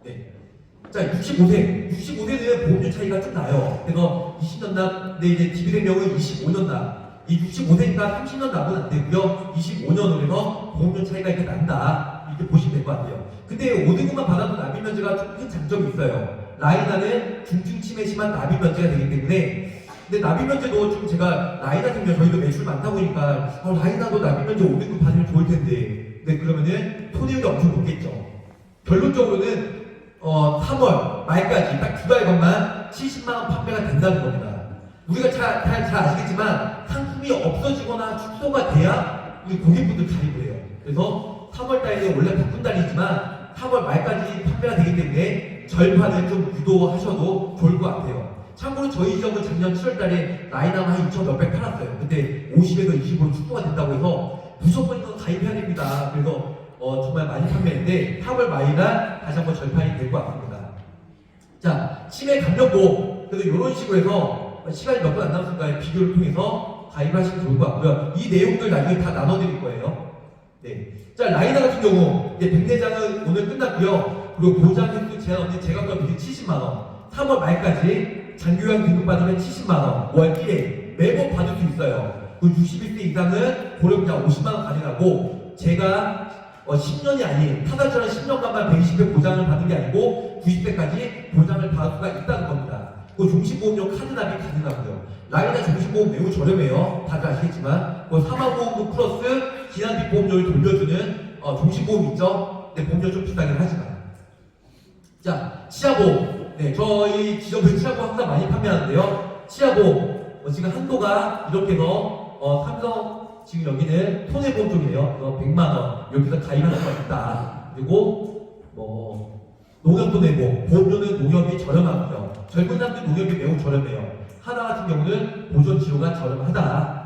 네. 자, 65세는 보험료 차이가 좀 나요. 그래서 20년 납, 근데 이제 DB생명은 25년 납. 이 65세니까 30년 납은 안 되고요. 25년으로 해서 보험료 차이가 이렇게 난다. 이렇게 보시면 될 것 같아요. 근데 5등급만 받아도 납입 면제가 좀 큰 장점이 있어요. 라이나는 중증 치매 심한 납입 면제가 되기 때문에 근데 납입 면제도 좀 제가 라이나 생명 저희도 매출 많다 보니까 라이나도 납입 면제 5등급 받으면 좋을 텐데 근데 그러면은 손해율이 엄청 높겠죠. 결론적으로는 3월 말까지 딱 2달간만 70만 원 판매가 된다는 겁니다. 우리가 잘 아시겠지만 상품이 없어지거나 축소가 돼야 우리 고객분들 가입을 해요. 그래서 3월 달에 원래 바쁜 달이지만 3월 말까지 판매가 되기 때문에 절판을 좀 유도하셔도 좋을 것 같아요. 참고로 저희 지역은 작년 7월 달에 라이나만 한 2,000 몇백 팔았어요. 그때 50에서 20으로 축소가 된다고 해서 무조건 이거 가입해야 됩니다. 그래서 정말 많이 판매했는데 3월 말이나 다시 한번 절판이 될 것 같습니다. 자, 치매 감염도 그래서 이런 식으로 해서 시간이 몇 분 안 남았으니까 비교를 통해서 가입하시면 좋을 것 같고요. 이 내용들 나중에 다 나눠드릴 거예요. 네. 자, 라이나 같은 경우 이제 백내장은 오늘 끝났고요. 그리고 보장 횟수 제한 없는 제가 그럼 이제 70만 원. 3월 말까지 장기요양 등급 받으면 70만 원. 월 1회 매번 받을 수 있어요. 그 61세 이상은 고령자 50만 원 가능하고 제가 10년이 아닌 타사처럼 10년간만 120회 보장을 받은 게 아니고 90세까지 보장을 받을 수가 있다는 겁니다. 그 종신보험료 카드 납입 가능하고요. 라이나 종신보험 매우 저렴해요. 다들 아시겠지만 그 사망보험금 플러스 기난비 보험료를 돌려주는 종신보험 있죠? 네, 보험료 좀 비싸긴 하지만. 자, 치아보험. 네, 저희 지점에서 치아보험 항상 많이 판매하는데요. 치아보험 지금 한도가 이렇게 해서 삼성 지금 여기는 손해보험 쪽이에요. 그래서 100만 원 여기서 가입하는 수가 있다. 그리고 농협도 내고 보험료는 농협이 저렴하고요. 젊은 사람들 농협이 매우 저렴해요. 하나 같은 경우는 보존 치료가 저렴하다.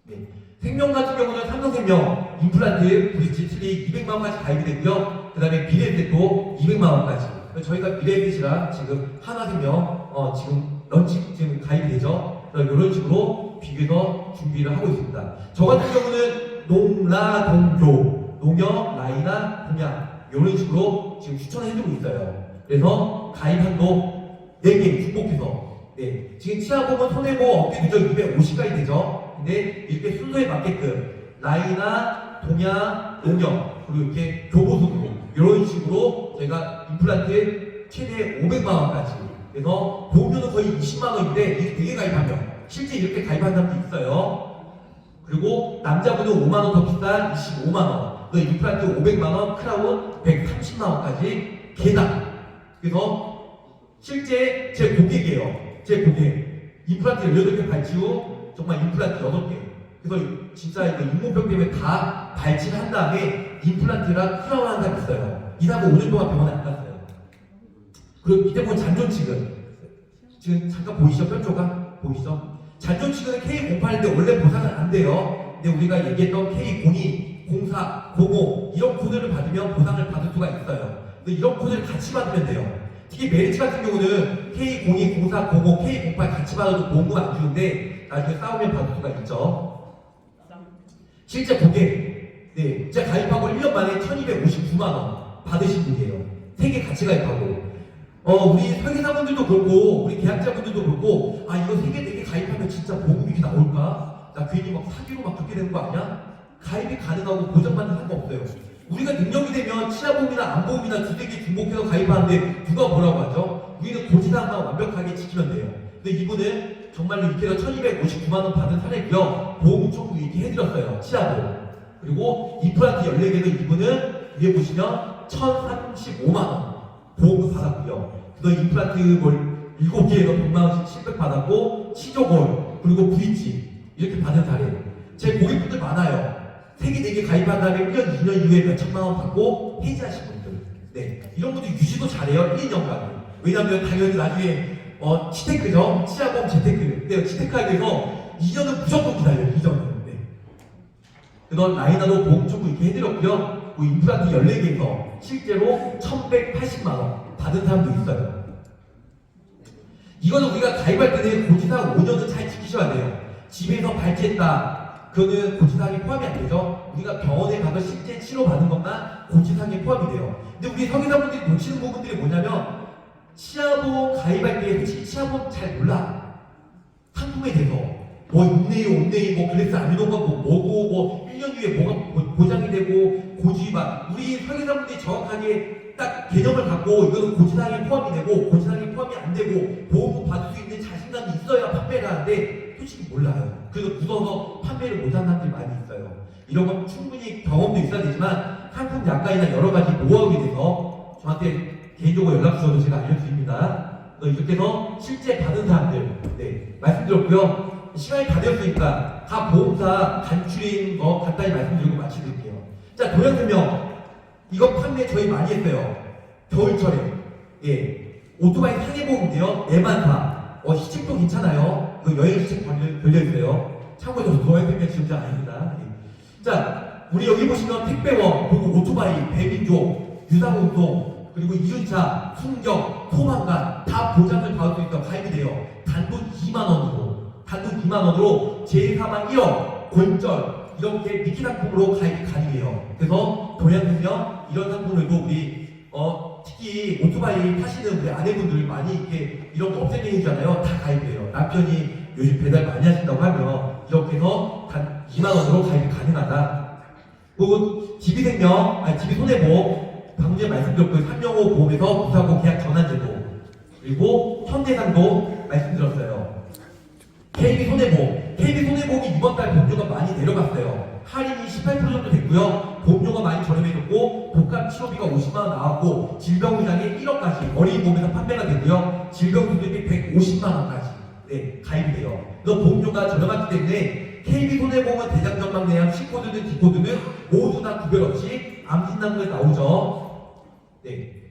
네. 생명 같은 경우는 삼성생명 임플란트 브릿지 트리 200만 원까지 가입이 되고요. 그 다음에 비례셋도 200만 원까지. 저희가 비례셋이랑 지금 하나생명 지금 런치 지금 가입이 되죠. 이런 식으로 비교해서 준비를 하고 있습니다. 저 같은 경우는 농라동교 농협 라이나 동양 이런 식으로 지금 추천해주고 있어요. 그래서 가입 한도 4개 중복해서 네, 지금 치아보험은 손해보험 어깨 누적 250까지 되죠. 근데 이렇게 순서에 맞게끔 라이나 동양 농협 그리고 이렇게 교보수로 이런 식으로 저희가 임플란트 최대 500만 원까지 그래서 보험료는 거의 20만 원인데 이게 되게 가입하면 실제 이렇게 가입한 사람도 있어요. 그리고 남자분은 5만 원 더 비싼 25만 원, 또 임플란트 500만 원, 크라운 130만 원까지 개당. 그래서 실제 제 고객이에요. 제 고객 임플란트 18개 발치 후 정말 임플란트 6개. 그래서 진짜 이거 잇몸병 때문에 다 발치를 한 다음에 임플란트랑 크라운 한 사람 있어요. 이 사람은 5년 동안 병원에 안 갔어요. 그리고 밑에 보면 잔존치근 지금 잠깐 보이시죠? 뼈조각 보이시죠? 잔존치근은 K08인데 원래 보상은 안 돼요. 근데 우리가 얘기했던 K02, 04, 05 이런 코드를 받으면 보상을 받을 수가 있어요. 근데 이런 코드를 같이 받으면 돼요. 특히 메리츠 같은 경우는 K02, 04, 05, K08 같이 받아도 보험금 안 주는데 나중에 싸우면 받을 수가 있죠. 실제 고객 네, 제가 가입하고 1년 만에 1259만 원 받으신 분이에요. 3개 같이 가입하고 우리 설계사분들도 그렇고 우리 계약자분들도 그렇고 이거 3개 4개 가입하면 진짜 보험이 이렇게 나올까? 나 괜히 막 사기로 막 그렇게 되는 거 아니야? 가입이 가능하고 보장받는 상관없어요. 우리가 능력이 되면 치아보험이나 안보험이나 2-3개 중복해서 가입하는데 누가 뭐라고 하죠? 우리는 고지사항만 완벽하게 지키면 돼요. 근데 이분은 정말로 이렇게 해서 1259만 원 받은 사례고요. 보험 청구 이렇게 해드렸어요. 치아보험. 그리고 임플란트 14개도 이분은 위에 보시면 1035만 원 보험금 받았고요. 그래서 임플란트 뭘 7개에서 100만 원씩 700 받았고 치조골 그리고 브릿지 이렇게 받은 사례. 제 고객분들 많아요. 3개, 4개 가입한 다음에 1년, 2년 이후에 몇 천만 원 받고 해지하신 분들. 네, 이런 분들 유지도 잘해요. 1, 2년간. 왜냐하면 당연히 나중에 치테크죠. 치아보험 재테크. 네, 치테크하기 위해서 2년은 무조건 기다려요. 2년은. 네. 그래서 라이나도 보험 청구 이렇게 해드렸고요. 그 임플란트 14개에서 실제로 1180만 원 받은 사람도 있어요. 이거는 우리가 가입할 때는 고지사항 5년은 잘 지키셔야 돼요. 집에서 발치했다. 그거는 고지사항이 포함이 안 되죠. 우리가 병원에 가서 실제 치료받은 것만 고지사항에 포함이 돼요. 근데 우리 설계사분들이 놓치는 부분들이 뭐냐면 치아보험 가입할 때 솔직히 치아보험 잘 몰라. 상품에 대해서 옴네이 글래스 아미노가 뭐고 1년 뒤에 뭐가 보장이 되고 고지만 우리 설계사분들이 정확하게 딱 개념을 갖고 이거는 고지사항에 포함이 되고 고지사항에 포함이 안 되고 보험금 받을 수 있는 자신감이 있어야 판매를 하는데 솔직히 몰라요. 그래서 무서워서 판매를 못하는 사람들이 많이 있어요. 이런 건 충분히 경험도 있어야 되지만 상품 약관이나 여러 가지 노하우에 대해서 저한테 개인적으로 연락 주셔도 제가 알려드립니다. 이렇게 해서 실제 받은 사람들 네, 말씀드렸고요. 시간이 다 되었으니까 각 보험사 간추린 거 간단히 말씀드리고 마치드릴게요. 자, 동양생명 이거 판매 저희 많이 했어요. 겨울철에 예, 오토바이 상해보험인데요. 내만사 시책도 괜찮아요. 그 여행 시책 걸려있어요. 참고해서 동양생명 지원자 아닙니다. 예. 자, 우리 여기 보시면 택배원 그리고 오토바이, 배민족, 유상운동 그리고 이륜차, 순경, 소방관 다 보장을 받을 수 있어 가입이 돼요. 단돈 2만 원으로 단돈 2만 원으로 제4만 1억, 골절 이렇게 미끼 상품으로 가입이 가능해요. 그래서 동양생명 이런 상품을도 우리 특히 오토바이 타시는 우리 아내분들 많이 이렇게 이런 거 업세팅이잖아요. 다 가입해요. 남편이 요즘 배달 많이 하신다고 하면 이렇게 해서 단 2만 원으로 가입이 가능하다. 그리고 DB손해보험 방금 전에 말씀드렸고 삼명호 보험에서 무사고 계약 전환제도, 그리고 현대산도 말씀드렸어요. KB손해보험이 이번 달 보험료가 많이 내려갔어요. 할인이 18% 정도 됐고요. 보험료가 많이 저렴해졌고 독감 치료비가 50만 원 나왔고 질병의장에 1억까지 어린이 보험에서 판매가 되고요. 질병수술비 150만 원까지 가입이 돼요. 그래서 보험료가 저렴하기 때문에 KB손해보험은 대장전망내암 C코드든 D코드는 모두 다 구별 없이 암진단도에 나오죠.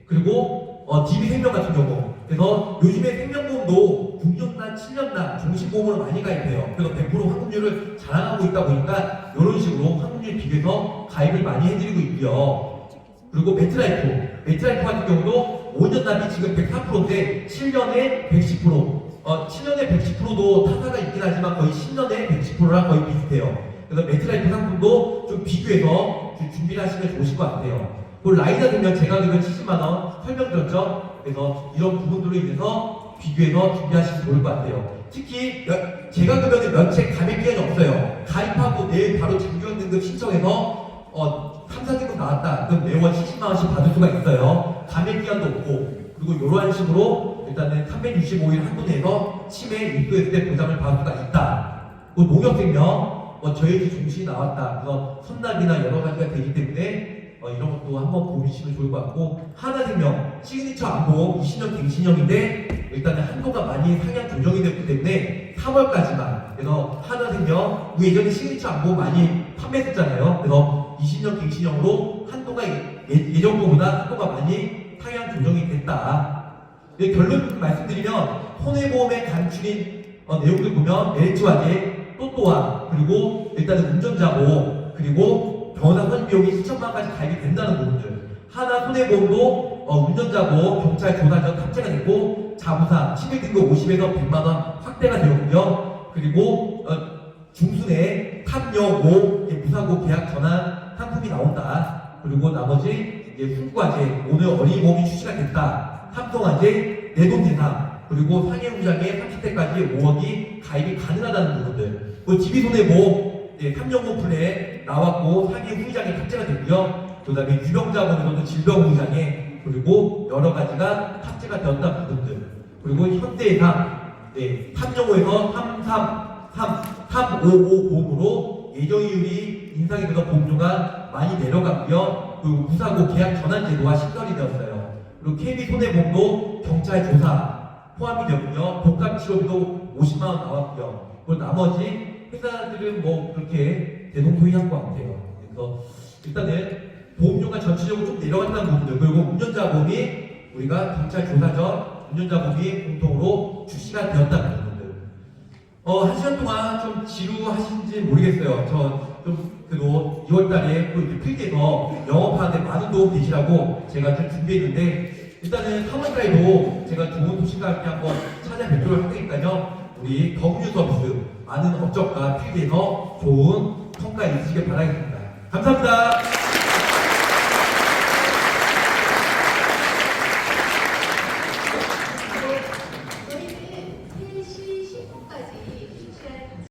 그리고 DB생명 같은 경우, 그래서 요즘에 생명보험도 6년단, 7년단 종신보험으로 많이 가입해요. 그래서 100% 환급률을 자랑하고 있다 보니까 이런 식으로 환급률 비교해서 가입을 많이 해드리고 있고요. 그리고 매트라이프 같은 경우도 5년 납이 지금 104%인데 7년에 110%, 7년에 110%도 타사가 있긴 하지만 거의 10년에 110%랑 거의 비슷해요. 그래서 매트라이프 상품도 좀 비교해서 준비를 하시면 좋으실 것 같아요. 그리고 라이더 되면 제가 그러면 70만 원 설명드렸죠. 그래서 이런 부분들로 인해서 비교해서 준비하시면 좋을 것 같아요. 특히 제가 그러면 면책 가입 기간이 없어요. 가입하고 내일 바로 장기원 등급 신청해서 3, 4등급 나왔다. 그럼 매월 70만 원씩 받을 수가 있어요. 가입 기간도 없고, 그리고 이러한 식으로 일단은 365일 한도 내에서 치매 입도했을 때 보장을 받을 수가 있다. 그리고 농협생명 저희 중심이 나왔다. 그래서 선납이나 여러 가지가 되기 때문에 이런 것도 한번 보시면 좋을 것 같고, 하나생명 시그니처 안보험 20년 갱신형인데 일단은 한도가 많이 상향 조정이 됐기 때문에 3월까지만. 그래서 하나생명 예전에 시그니처 안보험 많이 판매했잖아요. 그래서 20년 갱신형으로 한도가 예전 거보다 한도가 많이 상향 조정이 됐다. 결론 말씀드리면 손해보험에 간추린 내용들 보면 LH화재, 또또화, 그리고 일단은 운전자보험, 그리고 변호사 선임 비용이 7천만 원까지 가입이 된다는 부분들. 하나 손해보험도 운전자보험 경찰 조사전 탑재가 됐고, 자부상 11등급 50에서 100만 원 확대가 되었고요. 그리고 중순에 탑영호 무사고 계약 전환 상품이 나온다. 그리고 나머지 훈과제 오늘 어린이보험이 출시가 됐다. 삼성화재 내돈대상, 그리고 상해후장에 30대까지 5억이 가입이 가능하다는 부분들. 그 DB손해보험 탐정보 플랜 나왔고 상해 후의장에 탑재가 됐고요. 그 다음에 유병자보험에서도 질병후의장에, 그리고 여러 가지가 탑재가 되었다는 부분들. 그리고 현대해상 탐정호에서 355 보험으로 예정이율이 인상이 돼서 보험료가 많이 내려갔고요. 그리고 무사고 계약 전환 제도가 신설이 되었어요. 그리고 KB손해보험도 경찰 조사 포함이 되었고요. 독감 치료비도 50만 원 나왔고요. 그리고 나머지 회사들은 뭐 그렇게 대동소이한 것 같아요. 그래서 일단은 보험료가 전체적으로 좀 내려간다는 부분들, 그리고 운전자보험이 우리가 경찰 조사 전 운전자보험이 공통으로 출시가 되었다는 부분들. 1시간 동안 좀 지루하신지 모르겠어요. 저 좀 그래도 2월달에 또 이렇게 필드에서 영업하는데 많은 도움 되시라고 제가 좀 준비했는데, 일단은 3월달에도 제가 좋은 소식과 함께 한번 찾아뵙도록 할 테니까요. 우리 더뉴 서비스 많은 업적과 필드에서 좋은 성과 있으시길 바라겠습니다. 감사합니다.